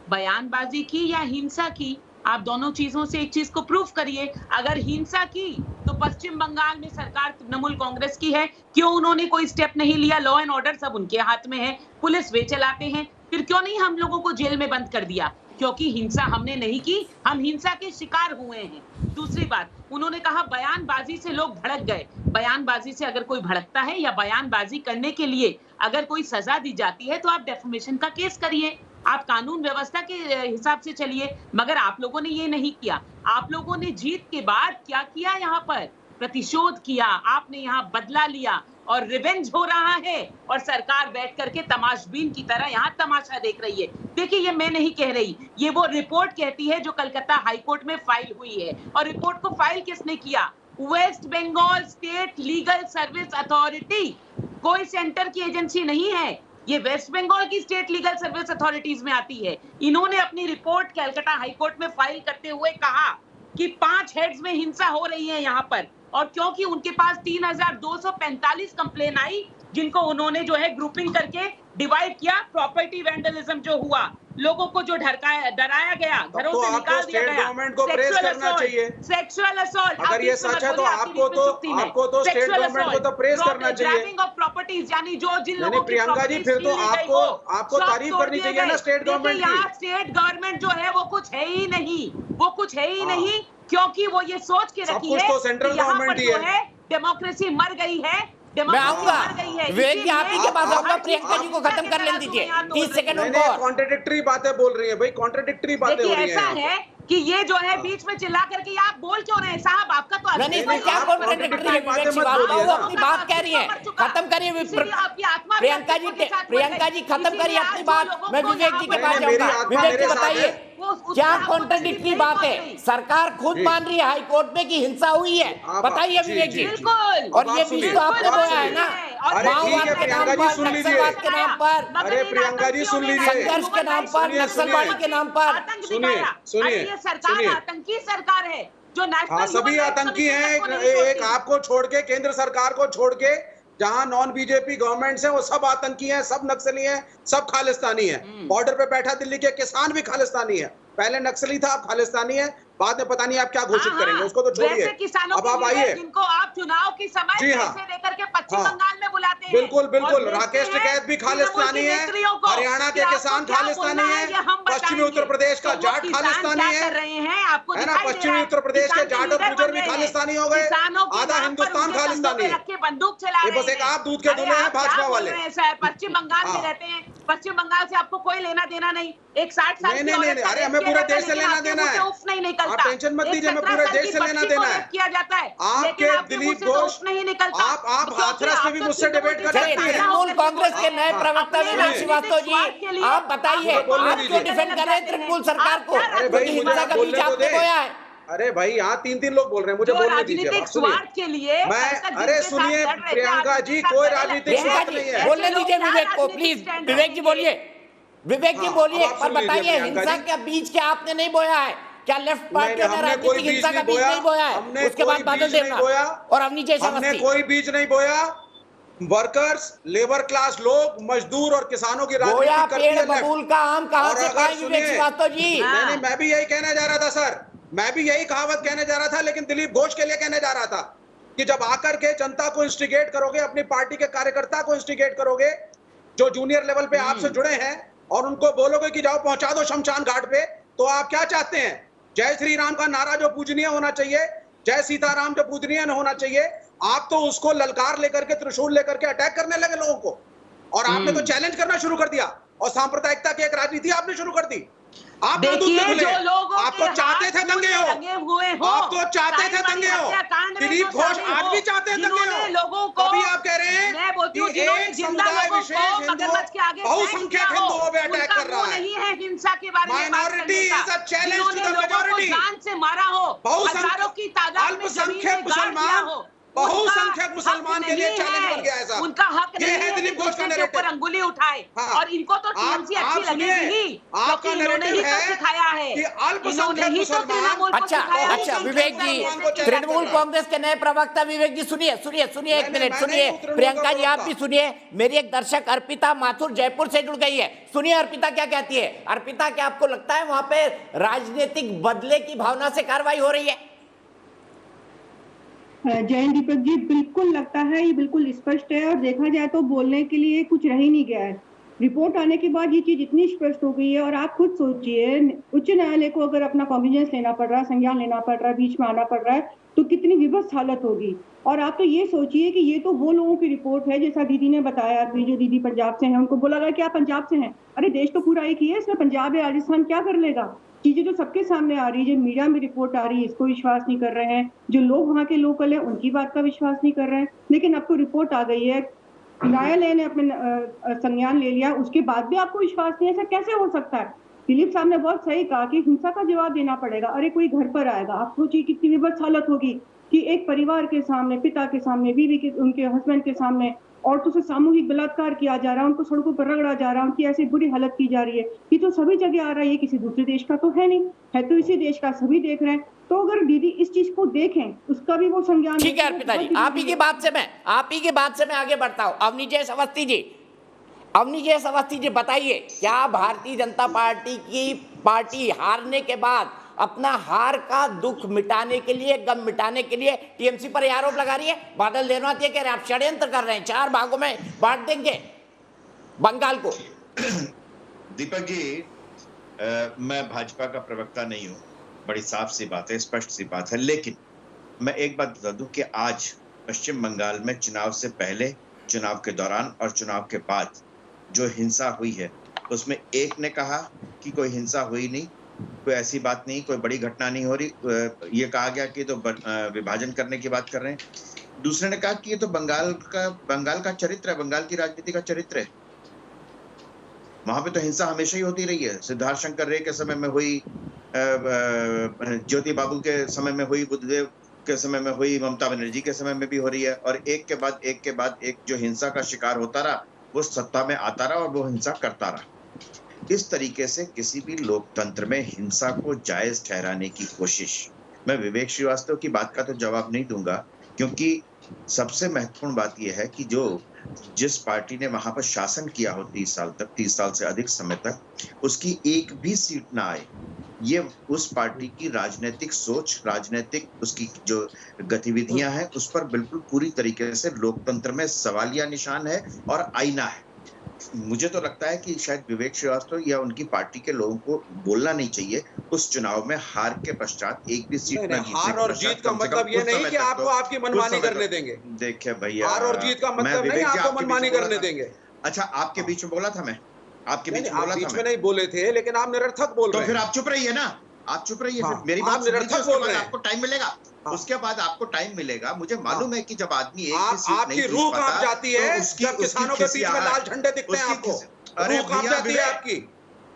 बयानबाजी की या हिंसा की। आप दोनों चीजों से एक चीज को प्रूफ करिए। अगर हिंसा की तो पश्चिम बंगाल में सरकार तृणमूल कांग्रेस की है, क्यों उन्होंने कोई स्टेप नहीं लिया? लॉ एंड ऑर्डर सब उनके हाथ में है, पुलिस वे चलाते हैं, फिर क्यों नहीं हम लोगों को जेल में बंद कर दिया? क्योंकि हिंसा हमने नहीं की, हम हिंसा के शिकार हुए हैं। दूसरी बात, उन्होंने कहा बयानबाजी से लोग भड़क गए। बयानबाजी से अगर कोई भड़कता है या बयानबाजी करने के लिए अगर कोई सजा दी जाती है तो आप डेफमेशन का केस करिए, आप कानून व्यवस्था के हिसाब से चलिए। मगर आप लोगों ने ये नहीं किया। आप लोगों ने जीत के बाद क्या किया? यहाँ पर प्रतिशोध किया, आपने यहाँ बदला लिया और रिवेंज हो रहा है और सरकार बैठ करके तमाशबीन की तरह यहाँ तमाशा देख रही है। देखिए, ये मैं नहीं कह रही, ये वो रिपोर्ट कहती है जो कलकत्ता हाईकोर्ट में फाइल हुई है। और रिपोर्ट को फाइल किसने किया? West Bengal state legal service authority, कोई सेंटर की एजेंसी नहीं है, ये वेस्ट बंगाल की स्टेट लीगल सर्विस अथॉरिटीज में आती है। इन्होंने अपनी रिपोर्ट कलकत्ता हाईकोर्ट में फाइल करते हुए कहा कि 5 हेड्स में हिंसा हो रही है यहाँ पर, और क्योंकि उनके पास 3245 कंप्लेन आई, जिनको उन्होंने जो है ग्रुपिंग करके डिवाइड किया। प्रॉपर्टी वैंडलिज्म जो हुआ, लोगों को जो डराया गया, घरों से निकाल दिया गया, गवर्नमेंट को प्रेस करना चाहिए। सेक्सुअल असॉल्ट, अगर ये सच है तो आपको तो स्टेट गवर्नमेंट को तो प्रेस करना चाहिए। ग्रैबिंग ऑफ प्रॉपर्टीज, यानी जो जिन लोगों की प्रियंका जी, फिर तो आपको तारीफ करनी चाहिए ना स्टेट गवर्नमेंट की। यहाँ स्टेट गवर्नमेंट जो है वो कुछ है ही नहीं, वो कुछ है ही नहीं, क्योंकि वो ये सोच के रखी है तो सेंट्रल गवर्नमेंट ही है। डेमोक्रेसी मर गई है। मैं आऊंगा विवेक जी, आप ही के पास आऊंगा। प्रियंका जी को खत्म कर लेने दीजिए, 30 सेकंड उनको। कॉन्ट्रडिक्टरी बातें बोल रही है भाई, कॉन्ट्रडिक्टरी बातें हो रही है। ऐसा है कि ये जो है बीच में चिल्ला करके आप बोल क्यों रहे हैं? साहब, आपका तो क्या कॉन्ट्रडिक्टरी है? विवेक जी, वो अपनी बात कह रही है, खत्म करिए। प्रियंका जी खत्म करिए अपनी बात, मैं विवेक जी के पास जाऊंगा। विवेक जी बताइए, क्या कॉन्ट्रडिक्टरी बात है? सरकार खुद मान रही है हाई कोर्ट में कि हिंसा हुई है, बताइए विवेक जी। और ये बीज तो आपने बोया है ना, माओवाद के नाम पर, नक्सलवाद के नाम पर, अरे प्रियंका जी सुन लीजिए, संघर्ष के नाम पर, नक्सलवादी के नाम पर। सुनिए सरकार आतंकी सरकार है जो नेशनल, सभी आतंकी हैं। एक आपको छोड़ के, केंद्र सरकार को छोड़ के, जहां नॉन बीजेपी गवर्नमेंट्स हैं वो सब आतंकी हैं, सब नक्सली हैं, सब खालिस्तानी हैं। बॉर्डर पे बैठा दिल्ली के किसान भी खालिस्तानी है। पहले नक्सली था, अब खालिस्तानी है। बाद में पता नहीं आप क्या घोषित करेंगे, उसको तो छोड़िए। अब आप आइए, जिनको आप चुनाव की समय पैसे देकर के पश्चिम बंगाल में बुलाते हैं। बिल्कुल राकेश टिकैत भी खालिस्तानी है, हरियाणा के किसान खालिस्तानी है, पश्चिमी उत्तर प्रदेश का जाट खालिस्तानी है ना, पश्चिमी उत्तर प्रदेश के जाट और गुर्जर भी खालिस्तानी हो गए, आधा हिंदुस्तान खालिस्तानी है। बंदूक चला बस एक आप दूध के दूल्हे हैं भाजपा वाले। पश्चिम बंगाल में रहते हैं, पश्चिम बंगाल से आपको कोई लेना देना नहीं। एक 60 साल नहीं, अरे हमें पूरे देश से लेना देना है, आप टेंशन मत लीजिए, हमें पूरे देश से लेना देना है। किया जाता है आपके दिलीप घोष नहीं निकलता, आप हाथरस में भी मुझसे डिबेट कर सकती हैं। तृणमूल कांग्रेस के नए प्रवक्ता विवेक श्रीवास्तव जी, आप बताइए, आप क्यों डिफेंड कर रहे हैं तृणमूल सरकार को? हिंसा का बीज आपने बोया है। अरे भाई यहाँ 3 लोग बोल रहे हैं, मुझे बोलने दीजिए। राजनीतिक स्वार्थ के लिए अरे सुनिए प्रियंका जी, कोई राजनीतिक स्वार्थ नहीं है। बोलने दीजिए विवेक को, प्लीज विवेक जी बोलिए, विवेक जी बोलिए। और बताइए हिंसा के बीज क्या आपने नहीं बोया है क्या? लेफ्ट पार्टी ने राजनीतिक हिंसा का बीज नहीं बोया है? उसके बाद बादल देवनाथ और अवनी जैसा हमने कोई बीज नहीं बोया। वर्कर्स, लेबर क्लास लोग, मजदूर और किसानों की राजनीति करती है। बबूल का आम कहां से खाए विवेक श्रीवास्तव जी? नहीं, मैं भी यही कहने जा रहा था सर, मैं भी यही कहावत कहने जा रहा था, लेकिन दिलीप घोष के लिए कहने जा रहा था कि जब आकर के जनता को इंस्टिगेट करोगे, अपनी पार्टी के कार्यकर्ता को इंस्टिगेट करोगे जो जूनियर लेवल पे आपसे जुड़े हैं, और उनको बोलोगे कि जाओ पहुंचा दो शमशान घाट पे, तो आप क्या चाहते हैं? जय श्री राम का नारा जो पूजनीय होना चाहिए, जय सीताराम जो पूजनीय होना चाहिए, आप तो उसको ललकार लेकर के, त्रिशूल लेकर के अटैक करने लगे लोगों को, और आपने तो चैलेंज करना शुरू कर दिया, और सांप्रदायिकता की एक राजनीति आपने शुरू कर दी। आप देखिए जो लोगों आप तो चाहते थे दंगे हो, आप तो चाहते थे दंगे हो। दिलीप घोष आज भी चाहते हैं दंगे हो। लोगों को अभी आप कह रहे हैं कि एक समुदाय विशेष हिंदू बहुसंख्यक हिंदुओं पे अटैक कर रहा है। नहीं है हिंसा के बारे में minority is a challenge to the majority. जान से मारा हो, हजारों की तादाद में अल्पसंख्यक मुसलमान, बहुसंख्यक मुसलमान के लिए चैलेंज बन गया है साहब। उनका हक नहीं है दिलीप घोष का के ऊपर अंगुली उठाए, और इनको तो टीएमसी अच्छी लगेगी, आपका नैरेटिव है सिखाया है कि अल्पसंख्यक मुसलमान। अच्छा विवेक जी, तृणमूल कांग्रेस के नए प्रवक्ता विवेक जी सुनिए सुनिए सुनिए, एक मिनट सुनिए। प्रियंका जी आप भी सुनिए। मेरी एक दर्शक अर्पिता माथुर जयपुर से जुड़ गई है, सुनिए अर्पिता क्या कहती है। अर्पिता, क्या आपको लगता है वहां पे राजनीतिक बदले की भावना से कार्रवाई हो रही है? जयंत दीपक जी, बिल्कुल लगता है, ये बिल्कुल स्पष्ट है, और देखा जाए तो बोलने के लिए कुछ रह ही नहीं गया है। रिपोर्ट आने के बाद ये चीज इतनी स्पष्ट हो गई है, और आप खुद सोचिए उच्च न्यायालय को अगर अपना कॉन्फिडेंस लेना पड़ रहा है, संज्ञान लेना पड़ रहा है, बीच में आना पड़ रहा है, तो कितनी विभत्स हालत होगी। और आप तो ये सोचिए कि ये तो वो लोगों की रिपोर्ट है, जैसा दीदी ने बताया, जो दीदी पंजाब से हैं, उनको बोला गया कि आप पंजाब से हैं। अरे देश तो पूरा एक ही है, इसमें पंजाब या राजस्थान क्या कर लेगा? चीजें जो सबके सामने आ रही है, जो मीडिया में रिपोर्ट आ रही है, इसको विश्वास नहीं कर रहे हैं, जो लोग वहाँ के लोकल हैं उनकी बात का विश्वास नहीं कर रहे हैं। लेकिन अब तो रिपोर्ट आ गई है, न्यायालय ने अपने संज्ञान ले लिया, उसके बाद भी आपको विश्वास नहीं है, ऐसा कैसे हो सकता है? दिलीप साहब ने बहुत सही कहा कि हिंसा का जवाब देना पड़ेगा। अरे कोई घर पर आएगा, आप सोचिए कितनी विभत्स हालत होगी कि एक परिवार के सामने, पिता के सामने, बीवी के, उनके हस्बैंड के सामने औरतों से सामूहिक बलात्कार किया जा रहा है, उनको सड़कों पर रगड़ा जा रहा है, उनकी ऐसी बुरी हालत की जा रही है। ये तो सभी जगह आ रहा है, ये किसी दूसरे देश का तो है नहीं, है तो इसी देश का, सभी देख रहे हैं। तो अगर दीदी इस चीज को देखें, उसका भी वो संज्ञान। ठीक है अर्पिता जी, आप ही की बात से मैं आगे बढ़ता हूँ। अवनी जय अवस्थी जी बताइए, क्या भारतीय जनता पार्टी हारने के बाद अपना हार का दुख मिटाने के लिए, गम मिटाने के लिए टीएमसी पर आरोप लगा रही है? बादल देवनाथ ये कह रहे हैं आप षड्यंत्र कर रहे हैं, 4 भागों में बांट देंगे बंगाल को। दीपक जी, मैं भाजपा का प्रवक्ता नहीं हूं, बड़ी साफ सी बात है, स्पष्ट सी बात है, लेकिन मैं एक बात बता दूं कि आज पश्चिम बंगाल में चुनाव से पहले, चुनाव के दौरान और चुनाव के बाद जो हिंसा हुई है, उसमें एक ने कहा कि कोई हिंसा हुई नहीं, कोई ऐसी बात नहीं, कोई बड़ी घटना नहीं हो रही, ये कहा गया कि तो विभाजन करने की बात कर रहे हैं। दूसरे ने कहा कि ये तो बंगाल का चरित्र है, बंगाल की राजनीति का चरित्र है, वहां पे तो हिंसा हमेशा ही होती रही है। सिद्धार्थ शंकर रे के समय में हुई, ज्योति बाबू के समय में हुई, बुद्धदेव के समय में हुई, ममता बनर्जी के समय में भी हो रही है, और एक के बाद एक जो हिंसा का शिकार होता रहा वो सत्ता में आता रहा और वो हिंसा करता रहा। इस तरीके से किसी भी लोकतंत्र में हिंसा को जायज ठहराने की कोशिश, मैं विवेक श्रीवास्तव की बात का तो जवाब नहीं दूंगा, क्योंकि सबसे महत्वपूर्ण बात यह है कि जिस पार्टी ने वहां पर शासन किया हो 30 साल से अधिक समय तक, उसकी एक भी सीट ना आए, ये उस पार्टी की राजनीतिक सोच, राजनीतिक उसकी जो गतिविधियां हैं, उस पर बिल्कुल पूरी तरीके से लोकतंत्र में सवालिया निशान है और आईना है। मुझे तो लगता है कि शायद विवेक श्रीवास्तव या उनकी पार्टी के लोगों को बोलना नहीं चाहिए उस चुनाव में हार के पश्चात एक भी सीट न जीतने। हार और जीत का मतलब ये नहीं कि आपको आपकी मनमानी करने देंगे। देखिए भैया, हार और जीत का मतलब नहीं आपको मनमानी करने देंगे। अच्छा, आपके बीच में बोला था मैं, आपके बीच में बोला था, बीच में नहीं बोले थे, लेकिन आप निरर्थक बोल रहे हैं। तो फिर आप चुप रहिए ना, आप चुप रहिए, फिर मेरी बात निरर्थक बोल रहे हैं। आपको टाइम मिलेगा, उसके बाद आपको टाइम मिलेगा। मुझे मालूम है कि जब आदमी एक भी सीट आपकी रूह कांप जाती है जब किसानों के बीच में लाल झंडे दिखते हैं आपको, रूह कांप जाती है आपकी।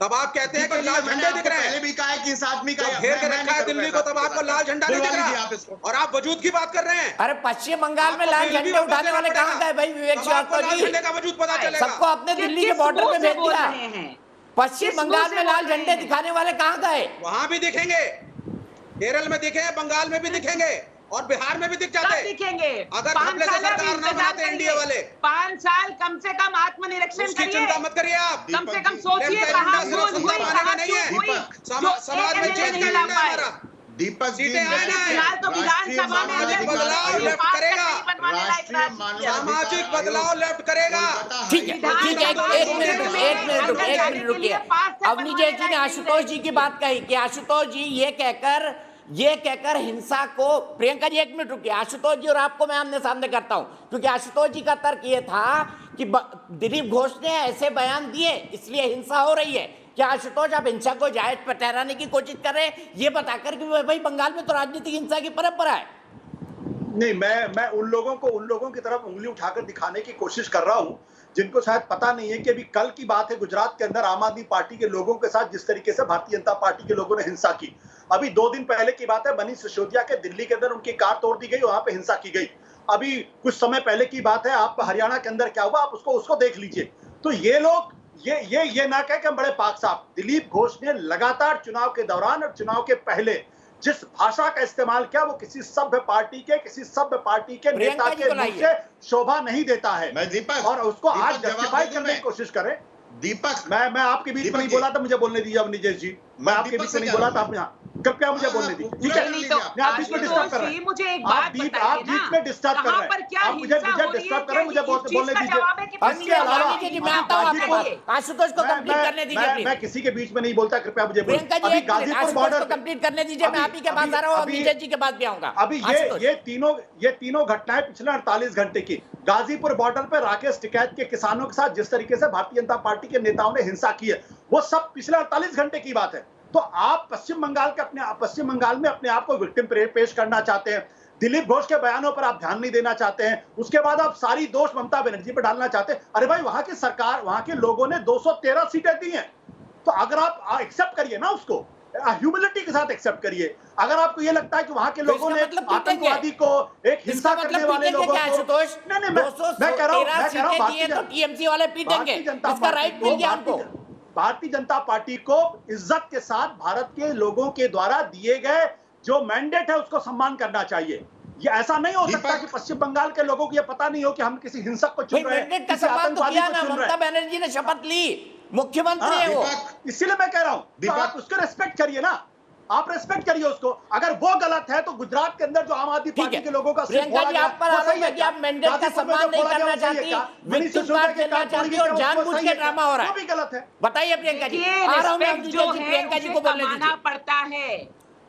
तब आप कहते हैं कि लाल झंडे दिख रहे हैं। पहले भी कहा है कि इस आदमी का जब घेर के रखा है दिल्ली को, तब आपको लाल झंडा नहीं दिख रहा, और आप वजूद की बात कर रहे हैं। अरे पश्चिम बंगाल में लाल झंडे उठाने वाले कहाँ गए भाई विवेक श्रीवास्तव जी? झंडे का वजूद पता चलेगा। सबको अपने दिल्ली के बॉर्डर पे भेज दिया। पश्चिम बंगाल में लाल झंडे दिखाने वाले कहाँ गए? वहां भी दिखेंगे, केरल में दिखे, बंगाल में भी दिखेंगे, और बिहार में भी दिख जाते दिखेंगे। अगर हमले से सरकार न बनाते एनडीए वाले। 5 साल कम से कम आत्मनिरीक्षण उसकी करिए। चिंता मत करिए आप। कम से कम सोचिए कहाँ भूल हुई, कहाँ चूक हुई, समाज में चेंज नहीं ला पाए। हमारा दीपक जी, फिलहाल तो विधानसभा में बदलाव लेफ्ट करेगा, सामाजिक बदलाव लेफ्ट करेगा। ठीक है, ठीक है, एक मिनट रुकिए। अवनी जैसी ने आशुतोष जी की बात कही कि आशुतोष जी ये कहकर हिंसा को, प्रियंका जी एक मिनट रुकिए, आशुतोष जी और आपको मैं आमने सामने करता हूं, क्योंकि आशुतोष जी का तर्क ये था कि दिलीप घोष ने ऐसे बयान दिए इसलिए हिंसा हो रही है। क्या आशुतोष आप हिंसा को जायज पर ठहराने की कोशिश कर रहे हैं ये बताकर कि भाई बंगाल में तो राजनीतिक हिंसा की परंपरा है? नहीं, मैं उन लोगों की तरफ उंगली उठाकर दिखाने की कोशिश कर रहा हूं जिनको शायद पता नहीं है कि अभी कल की बात है, गुजरात के अंदर आम आदमी पार्टी के लोगों के साथ जिस तरीके से भारतीय जनता पार्टी के लोगों ने हिंसा की। अभी 2 दिन पहले की बात है, मनीष सिसोदिया के दिल्ली के अंदर उनकी कार तोड़ दी गई, वहां पे हिंसा की गई। अभी कुछ समय पहले की बात है, आप हरियाणा के अंदर क्या हुआ आप उसको देख लीजिए। तो ये लोग ये ना कहे कि हम बड़े पाक साहब। दिलीप घोष ने लगातार चुनाव के दौरान और चुनाव के पहले जिस भाषा का इस्तेमाल किया वो किसी सभ्य पार्टी के नेता के मुंह से शोभा नहीं देता है। और उसको आज जस्टिफाई करने की कोशिश करें। दीपक, मैं आपके बीच में नहीं बोला था, मुझे बोलने दीजिए अवनी जी। मैं आपके बीच में नहीं बोला था, आप यहाँ कृपया मुझे बोलने दीजिए। ठीक है, आप बीच में डिस्टर्ब कर रहे हैं, मुझे एक बात बताइए ना, आप बीच में डिस्टर्ब कर रहे हैं, आप मुझे डिस्टर्ब कर रहे हैं, मुझे बोलने दीजिए। इसके अलावा आशुतोष को कंप्लीट करने दीजिए। मैं किसी के बीच में नहीं बोलता, कृपया मुझे अभी गाजीपुर बॉर्डर कंप्लीट करने दीजिए। मैं आप ही के पास आ रहा हूँ, विजय जी के पास भी आऊंगा। अभी ये तीनों घटनाएं पिछले 48 घंटे की, गाजीपुर बॉर्डर पर राकेश टिकैत के किसानों के साथ जिस तरीके से भारतीय जनता पार्टी के नेताओं ने हिंसा की है, वो सब पिछले 48 घंटे की बात है। तो आप पश्चिम बंगाल में अपने आप को विक्टिम पेश करना चाहते हैं, दिलीप घोष के बयानों पर आप ध्यान नहीं देना चाहते हैं, उसके बाद आप सारी दोष ममता बनर्जी पर डालना चाहते हैं। अरे भाई, वहां की सरकार, वहां के लोगों ने 213 सीटें दी हैं, तो अगर आप एक्सेप्ट करिए ना, उसको ह्यूमिलिटी के साथ एक्सेप्ट करिए। अगर आपको ये लगता है कि वहां के लोगों ने आतंकवादी को, एक हिंसा करने वाले लोगों को, नहीं, मैं कह रहा हूं टीएमसी वाले पीटेंगे, इसका राइट मिल गया हमको। भारतीय जनता पार्टी को इज्जत के साथ भारत के लोगों के द्वारा दिए गए जो मैंडेट है उसको सम्मान करना चाहिए। ये ऐसा नहीं हो सकता कि पश्चिम बंगाल के लोगों को ये पता नहीं हो कि हम किसी हिंसक को चुन रहे हैं, किसी आतंकवादी को चुन रहे हैं। ममता बनर्जी ने शपथ ली, मुख्यमंत्री है वो, इसीलिए मैं कह रहा हूं आप उसको रेस्पेक्ट करिए ना, आप रेस्पेक्ट करिए उसको। अगर वो गलत है तो गुजरात के अंदर जो आम आदमी पार्टी के लोगों का प्रियंका जी आप पर आरोप है कि आप मैंडेट का सम्मान नहीं करना चाहती, विक्टिम कार्ड खेलना चाहती और जानबूझ के ड्रामा हो रहा है, वो भी गलत है। बताइए प्रियंका जी। आ रहा हूं मैं प्रियंका जी को बोलने दीजिए। पड़ता है,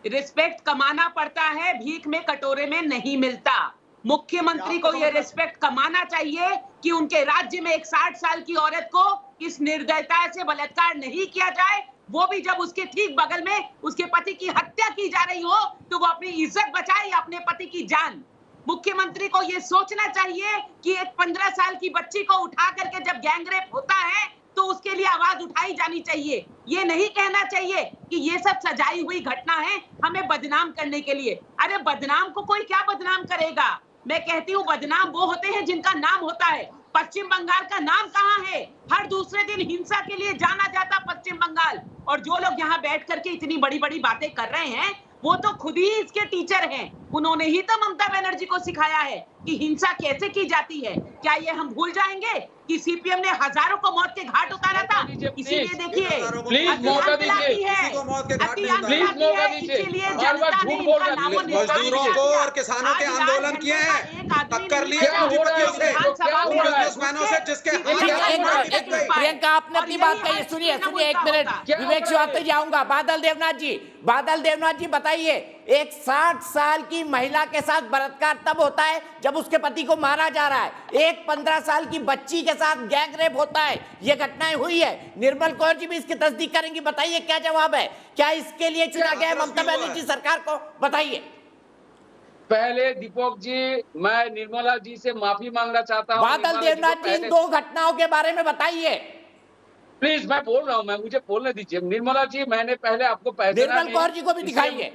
रिस्पेक्ट कमाना पड़ता है, भीख में कटोरे में नहीं मिलता। मुख्यमंत्री को ये रिस्पेक्ट कमाना चाहिए कि उनके राज्य में एक 60 साल की औरत को इस निर्दयता से बलात्कार नहीं किया जाए, वो भी जब उसके ठीक बगल में उसके पति की हत्या की जा रही हो तो वो अपनी इज्जत बचाए या अपने पति की जान। मुख्यमंत्री को ये सोचना चाहिए कि एक 15 साल की बच्ची को उठा करके जब गैंगरेप होता है तो उसके लिए आवाज उठाई जानी चाहिए। ये नहीं कहना चाहिए कि ये सब सजाई हुई घटना है हमें बदनाम करने के लिए। अरे बदनाम को कोई क्या बदनाम करेगा? मैं कहती हूँ बदनाम वो होते हैं जिनका नाम होता है। पश्चिम बंगाल का नाम कहाँ है? हर दूसरे दिन हिंसा के लिए जाना जाता पश्चिम बंगाल। और जो लोग यहाँ बैठ करके इतनी बड़ी बड़ी बातें कर रहे हैं वो तो खुद ही इसके टीचर हैं। उन्होंने ही तो ममता बनर्जी को सिखाया है कि हिंसा कैसे की जाती है। क्या ये हम भूल जाएंगे कि सीपीएम ने हजारों को मौत के घाट उतारा था? इसीलिए देखिए मजदूरों को और किसानों के आंदोलन किए हैं, टक्कर लिए प्रियंका आपने अपनी बात कही, सुनिए एक मिनट, विवेक श्रीवास्तव जी आऊंगा। बादल देवनाथ जी बताइए, एक 60 साल की महिला के साथ बलात्कार तब होता है जब उसके पति को मारा जा रहा है, एक 15 साल की बच्ची के साथ गैंग रेप होता है। ये घटनाएं हुई है, निर्मल कौर जी भी इसकी तस्दीक करेंगी। बताइए क्या जवाब है? क्या इसके लिए चुना गया है ममता बनर्जी सरकार को? बताइए। पहले दीपक जी, मैं निर्मला जी से माफी मांगना चाहता हूँ। बादल देवनाथ जी इन 2 घटनाओं के बारे में बताइए। प्लीज मैं बोल रहा हूँ, मैं मुझे बोलने दीजिए। निर्मला जी, मैंने पहले आपको पहचाना निर्मल नहीं, कौर जी को भी दिखाइए।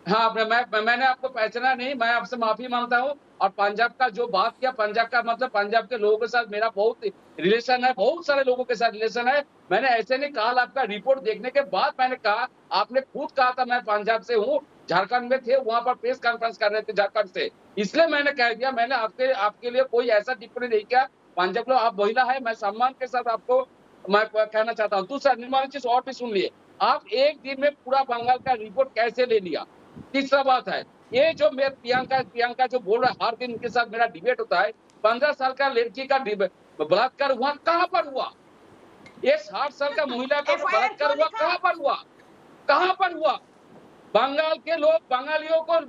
हाँ, मैंने आपको पहचाना नहीं, मैं आपसे माफी मांगता हूँ। और पंजाब का जो बात किया, पंजाब का मतलब पंजाब के लोगों के साथ मेरा बहुत रिलेशन है, बहुत सारे लोगों के साथ रिलेशन है। मैंने ऐसे नहीं कहा, आपका रिपोर्ट देखने के बाद मैंने कहा, आपने खुद कहा था मैं पंजाब से हूँ, झारखंड में थे, वहां पर प्रेस कॉन्फ्रेंस कर रहे थे झारखंड से, इसलिए मैंने कह दिया। मैंने आपके लिए कोई ऐसा टिप्पणी नहीं किया। पंजाब लोग, आप महिला है, मैं सम्मान के साथ आपको मैं कहना चाहता हूँ। दूसरा, निर्मला चीज और भी सुन लिए, आप एक दिन में पूरा बंगाल का रिपोर्ट कैसे ले लिया? तीसरा बात है, ये जो मैं प्रियंका जो बोल रहा है, हर दिन उनके साथ मेरा डिबेट होता है, 15 साल का लड़की का बलात्कार हुआ, कहां पर हुआ? ये 60 साल का महिला का बलात्कार हुआ, कहां पर हुआ? कहां पर हुआ? बंगाल के लोग, बंगालियों को,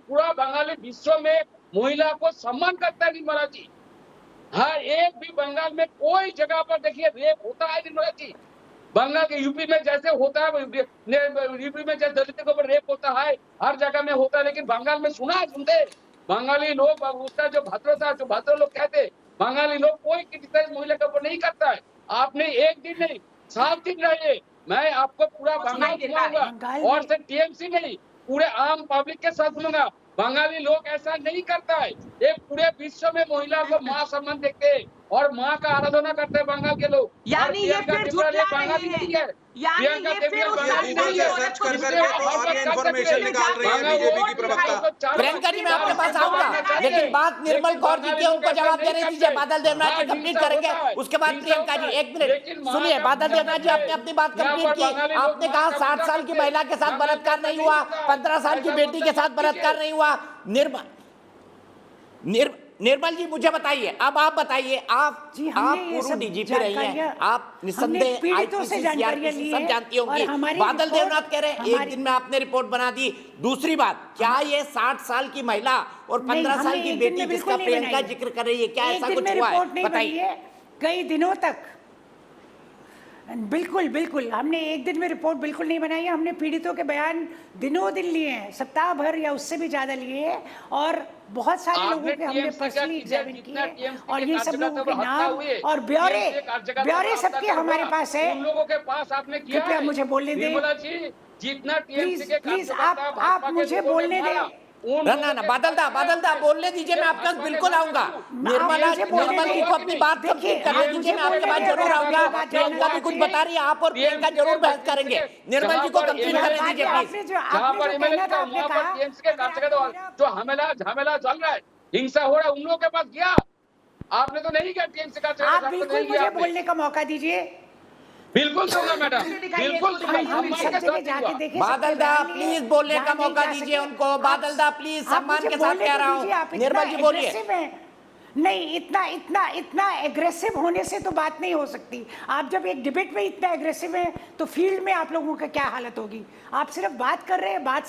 पूरा बंगाली विश्व में महिला को सम्मान करता है निर्मला जी। हर एक भी बंगाल में कोई जगह पर देखिए रेप होता है निर्मला जी। बंगाल के यूपी में जैसे होता है, यूपी में जैसे दलितों के ऊपर रेप होता है, हर जगह में होता है, लेकिन बंगाल में सुनते बंगाली लोग, उसका जो भद्र लोग कहते, बंगाली लोग कोई क्रिटिसाइज महिला के ऊपर नहीं करता है। आपने एक दिन नहीं, 7 दिन रहे, मैं आपको पूरा बंगाल घुमाऊंगा, और सिर्फ टीएमसी नहीं, पूरे आम पब्लिक के साथ घूमूंगा। बंगाली लोग ऐसा नहीं करता है, एक पूरे विश्व में महिला को माँ सम्मान देखते हैं और माँ का आराधना करते हैं बंगाल के लोग। यानी ये फिर झुठला बंगाली नहीं है, यानी ये फिर सर्च कर करके और ये इंफॉर्मेशन निकाल रही है बीजेपी की प्रवक्ता। प्रियंका जी, मैं आपके पास आऊंगा, लेकिन बात निर्मल कौर जी की, उनको जवाब देने दीजिए। बादल देवनाथ जी कंप्लीट करेंगे, उसके बाद प्रियंका जी। 1 मिनट सुनिए, बादल देवनाथ जी, आपने अपनी बात कंप्लीट की। आपने कहा 60 साल की महिला के साथ बलात्कार नहीं हुआ, 15 साल की बेटी के साथ बलात्कार नहीं हुआ। निर्मल जी, मुझे बताइए, अब आप बताइए, आप पूर्व डीजीपी रही हैं, आप निस्संदेह आईपीसी सीआरपीसी सब जानती होंगी। बादल देवनाथ कह रहे हैं 1 दिन में आपने रिपोर्ट बना दी। दूसरी बात, क्या ये 60 साल की महिला और 15 साल की बेटी जिसका प्रियंका जिक्र कर रही है, क्या ऐसा कुछ हुआ है? बताइए। कई दिनों तक बिल्कुल हमने एक दिन में रिपोर्ट बिल्कुल नहीं बनाई है। हमने पीड़ितों के बयान दिनों दिन लिए हैं, सप्ताह भर या उससे भी ज्यादा लिए हैं, और बहुत सारे लोगों के हमने पर्सनली एग्जामिन किए, और ये सब लोगों के नाम और ब्यौरे सबके हमारे पास है। उन लोगों के पास आपने किया, कृपया मुझे बोलने दें, जितना प्लीज आप मुझे बोलने दें। ना बादल दा बोलने दीजिए, मैं आपके पास बिल्कुल आऊंगा। निर्मल जी को अपनी बात कंप्लीट करने दीजिए, मैं आपके पास जरूर आऊंगा। प्रियंका भी कुछ बता रही है, आप और प्रियंका जरूर बहस करेंगे। निर्मल जी को कंप्लीट करने दीजिए प्लीज। जो झमेला चल रहा है, हिंसा हो रहा है, उन लोगों के पास गया, आपने तो नहीं किया टीएमसी का। आप बिल्कुल मुझे बोलने का मौका दीजिए। बिल्कुल दूंगा मैडम, बिल्कुल दूंगा। बादल दा प्लीज बोलने का मौका दीजिए उनको। बादल दा प्लीज, सम्मान के साथ कह रहा हूँ। निर्मल जी बोलिए। नहीं, इतना एग्रेसिव होने से तो बात नहीं हो सकती। आप जब एक डिबेट में इतना एग्रेसिव हैं तो फील्ड में आप लोगों का क्या हालत होगी? आप सिर्फ बात कर रहे हैं, बात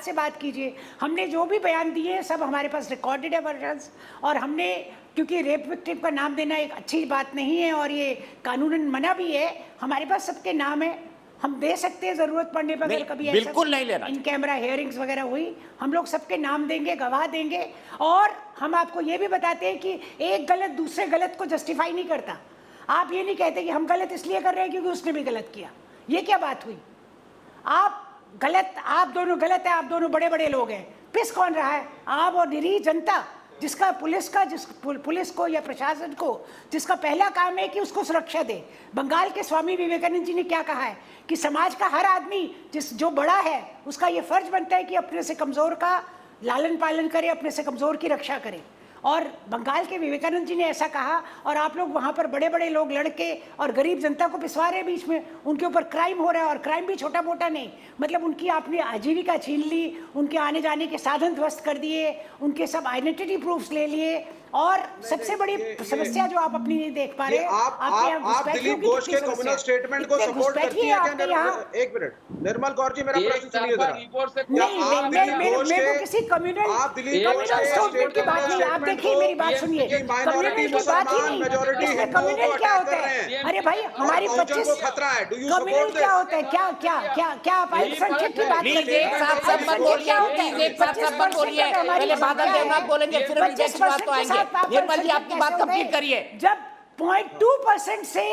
से बात कीजिए। हमने जो भी बयान दिए हैं सब हमारे पास रिकॉर्डेड है वर्जन्स, और हमने, क्योंकि रेप विक्टिम का नाम देना एक अच्छी बात नहीं है और ये कानूनन मना भी है, हमारे पास सबके नाम है, हम दे सकते हैं जरूरत पड़ने पर। अगर कभी बिल्कुल नहीं लेना, इन कैमरा हियरिंग्स वगैरह हुई, हम लोग सबके नाम देंगे, गवाह देंगे, और हम आपको ये भी बताते हैं कि एक गलत दूसरे गलत को जस्टिफाई नहीं करता। आप ये नहीं कहते कि हम गलत इसलिए कर रहे हैं क्योंकि उसने भी गलत किया। ये क्या बात हुई? आप दोनों गलत है, आप दोनों बड़े बड़े लोग हैं। पिस कौन रहा है? आप और निरीह जनता, जिसका पुलिस को या प्रशासन को जिसका पहला काम है कि उसको सुरक्षा दे। बंगाल के स्वामी विवेकानंद जी ने क्या कहा है कि समाज का हर आदमी जो बड़ा है उसका ये फर्ज बनता है कि अपने से कमजोर का लालन पालन करे, अपने से कमजोर की रक्षा करे। और बंगाल के विवेकानंद जी ने ऐसा कहा, और आप लोग वहाँ पर बड़े बड़े लोग लड़के और गरीब जनता को पिसवा रहे हैं बीच में। उनके ऊपर क्राइम हो रहा है, और क्राइम भी छोटा मोटा नहीं, मतलब उनकी आपने आजीविका छीन ली, उनके आने जाने के साधन ध्वस्त कर दिए, उनके सब आइडेंटिटी प्रूफ्स ले लिए, और सबसे बड़ी समस्या जो आप अपनी नहीं देख पा रहे, आप दिलीप घोष के कम्युनल स्टेटमेंट को सपोर्ट करती हैं क्या? एक मिनट, निर्मल कौर जी, मेरा प्रश्न सुनिए जरा। नहीं, किसी कम्युनल स्टेटमेंट की बात नहीं। आप देखिए, मेरी बात सुनिए, कम्युनल की बात ही नहीं। इसमें कम्युनल क्या होता है? अरे भाई, हमारी 25 खतरा है। कम्युनल क्या होता है? क्या आप अल्पसंख्यक की बात करते हैं? एक साथ सब मत बोलिए, पहले बादल देवनाथ बोलेंगे, फिर विजय की बात तो आएंगे। निर्मल जी, आपकी बात कंप्लीट करिए। जब 0.2% से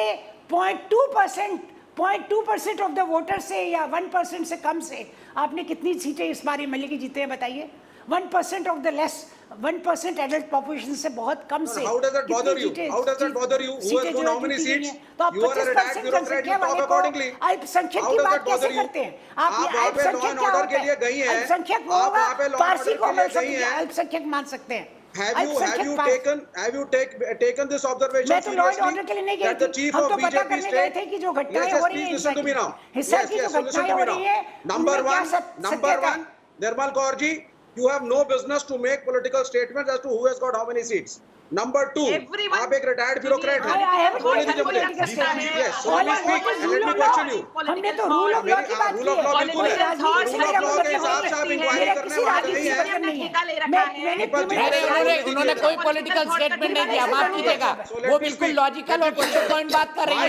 0.2% ऑफ द वोटर से या 1% से कम से आपने कितनी सीटें इस बार एमएलए जीते हैं बताइए? 1% of the less 1% adult population से बहुत कम से How does that bother you? How does that bother you? Who has won how many seats? You are a retired bureaucrat. You talk accordingly. अल्पसंख्यक How की does बात that bother कैसे you? करते हैं आप? ये आप वहाँ पे law अल्पसंख्यक and क्या order होता के लिए गई है? हैं। अल्पसंख्यक वो आप होगा वहाँ पे law and पारसी order को के लिए गई हैं। अल्पसंख्यक मान सकते हैं। Have you taken this observation मैं तो लॉ एंड seriously? ऑर्डर के लिए नहीं गई That the थी, chief हम of तो पता BJP करने गए state. थे कि जो घटनाएं Yes, हो रही हैं please listen to me now. हिंसा Yes, की जो yes, so listen घटनाएं to हो me रही now. है Number उनमें क्या one, सत्यता है? Nirmal Kaur ji, you have no business to make political statements as to who has got how many seats. Number two, Everyone- आप एक retired bureaucrat हैं। I haven't बोलने made दीजिए मुझे। political statement. Yes, so All let me I speak want is and let rule me of question law. you। हमने तो rule of law की बात rule of की law है। बिल्कुल है। राजनीति से Rule of मेरा law मतलब के हिसाब से आप नहीं है। इंक्वायरी मेरा करने किसी वाले राजनीति नहीं से है। मतलब नहीं ठेका ले है। रखा है। मैंने दीपक जी, उन्होंने कोई पॉलिटिकल स्टेटमेंट नहीं दिया, माफ कीजिएगा, वो बिल्कुल लॉजिकल और पॉइंट बात कर रही है।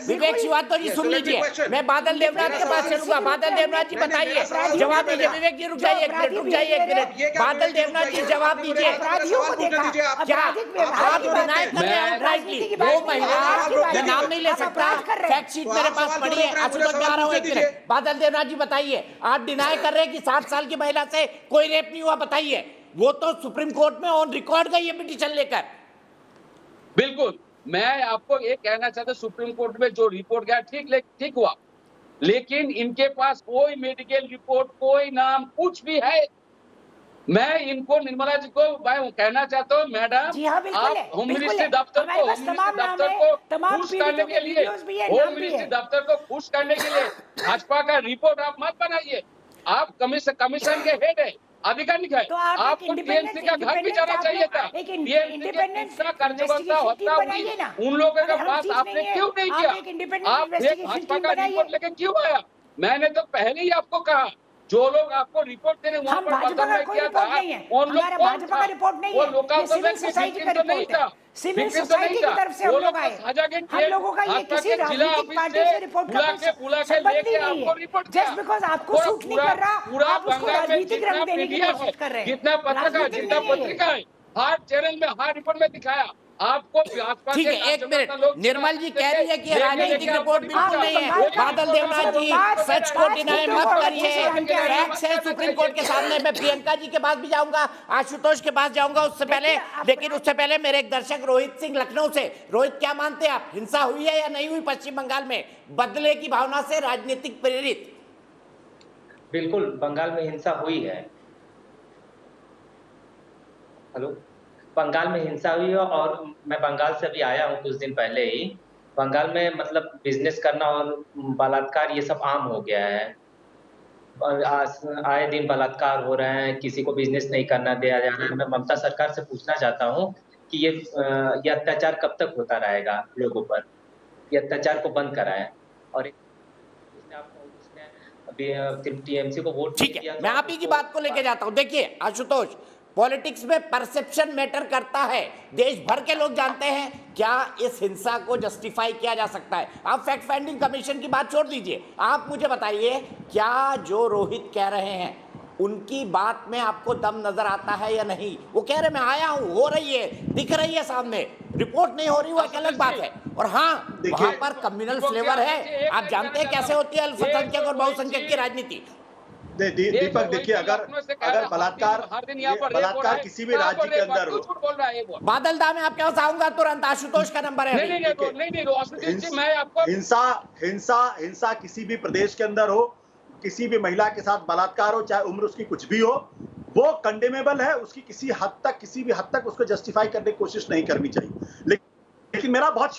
विवेक श्रीवास्तव जी सुन लीजिए, मैं बादल देवनाथ के पास चलूंगा। बादल देवनाथ जी बताइए, जवाब दीजिए। विवेक जी रुक जाइए एक मिनट, रुक जाइए एक मिनट। बादल देवनाथ जी जवाब दीजिए। क्या आप डिनाई कर रहे हैं आउटराइटली? वो महिला, मैं नाम नहीं ले सकता, फैक्ट शीट मेरे पास पड़ी है। आशुतोष में आ रहा हूँ एक मिनट। बादल देवनाथ जी बताइए, आप डिनाई कर रहे हैं कि 60 साल की महिला से कोई रेप नहीं हुआ? बताइए, वो तो सुप्रीम कोर्ट में ऑन रिकॉर्ड गई है पिटीशन लेकर। बिल्कुल, मैं आपको ये कहना चाहता हूं, सुप्रीम कोर्ट में जो रिपोर्ट गया ठीक हुआ, लेकिन इनके पास कोई मेडिकल रिपोर्ट, कोई नाम, कुछ भी है? मैं इनको, निर्मला जी को मैं कहना चाहता हूँ, मैडम जी हाँ, बिल्कुल है, आप होम बिल्कुल मिनिस्ट्री है। दफ्तर हमारे को पास तमाम नाम है, तमाम खुश करने पीड़ितों के के लिए, वीडियोस भी है, होम नाम भी मिनिस्ट्री है। दफ्तर को खुश करने के लिए भाजपा का रिपोर्ट आप मत बनाइए। आप कमीशन के हेड है, आधिकारिक है, तो आप एक आपको टीएमसी का घर भी जाना चाहिए था। एक टीएमसी के कितना कार्यकर्ता इन्वेस्टिगेशन होता टीम बनाइए ना। उन लोगों के अगर हम पास चीज आपने नहीं है, क्यों नहीं आप किया? एक इंडिपेंडेंट आप एक इन्वेस्टिगेशन भाजपा टीम का बनाइए। रिपोर्ट लेके क्यों आया? मैंने तो पहले ही आपको कहा, जो लोग आपको रिपोर्ट दे रहे वहां हम पर भाजपा का बदलने कोई किया रिपोर्ट था, नहीं है, उन लोग हमारा कौन भाजपा था? का रिपोर्ट नहीं वो है, लोकल ये सिविल गवर्नमेंट की सोसाइटी का तो नहीं रिपोर्ट है। था, सिविल विपिन तो सोसाइटी नहीं की था। तरफ से वो हम लोग लोग आए। साझागेट हम लोगों का ये भाजपा किसी के जिला राजनीतिक ऑफिस पार्टी से रिपोर्ट का बुला के संबंध लेके ही नहीं आपको है। रिपोर्ट जस्ट बिकॉज आपको सूट नहीं कर रहा, पूरा आप उसको बंगाल में राजनीतिक जितना रंग देने की मीडिया है, कोशिश कर रहे हैं। जितना पत्रकार, राजनीतिक जितना नहीं है ये। पत्रिका है, हर चैनल में, हर रिपोर्ट में दिखाया आपको। भाजपा ठीक के है, एक कार्यकर्ता मिनट। लोग निर्मल जी कह रही है कि लेके राजनीतिक लेके रिपोर्ट आपको बिल्कुल नहीं है। बंगाल का बादल देवनाथ जी सच को डिनाई मत करिए, फैक्ट्स है सुप्रीम कोर्ट के सामने। मैं प्रियंका जी के पास भी जाऊंगा, आशुतोष के पास जाऊंगा उससे पहले, लेकिन उससे पहले मेरे एक दर्शक रोहित सिंह लखनऊ से, रोहित क्या मानते हैं आप, हिंसा हुई है या नहीं हुई पश्चिम बंगाल में बदले की भावना से राजनीतिक प्रेरित? बिल्कुल, बंगाल में हिंसा हुई है। हेलो, बंगाल में हिंसा हुई है और मैं बंगाल से भी आया हूँ कुछ दिन पहले ही। बंगाल में मतलब बिजनेस करना और बलात्कार ये सब आम हो गया है। और आए दिन बलात्कार हो रहे हैं, किसी को बिजनेस नहीं करना दिया जा रहा है। मैं ममता सरकार से पूछना चाहता हूँ कि ये अत्याचार कब तक होता रहेगा लोगों पर? ये अत्याचार को बंद कराएं। और टीएमसी को वोट ठीक है, मैं आप ही की बात को लेके जाता हूं। देखिए आशुतोष, पॉलिटिक्स में परसेप्शन मैटर करता है। देश भर के लोग जानते हैं क्या इस हिंसा को जस्टिफाई किया जा सकता है। आप फैक्ट फाइंडिंग कमीशन की बात छोड़ दीजिए, आप मुझे बताइए क्या जो रोहित कह रहे हैं उनकी बात में आपको दम नजर आता है या नहीं? वो कह रहे मैं आया हूं, हो रही है, दिख रही है सामने, रिपोर्ट नहीं हो रही, वो एक अलग बात है। और हाँ, वहां पर कम्युनल फ्लेवर है। आप जानते हैं कैसे होती है अल्पसंख्यक और बहुसंख्यक की राजनीति। दीपक देखिए, अगर बलात्कार किसी भी राज्य के अंदर हो, बादल दा में आपके पास आऊंगा तुरंत, आशुतोष का नंबर है। हिंसा किसी भी प्रदेश के अंदर हो, किसी भी महिला के साथ बलात्कार हो, चाहे उम्र उसकी कुछ भी हो, वो कंडेमेबल है। उसकी किसी भी हद तक उसको जस्टिफाई करने की कोशिश नहीं करनी चाहिए। लेकिन मेरा बहुत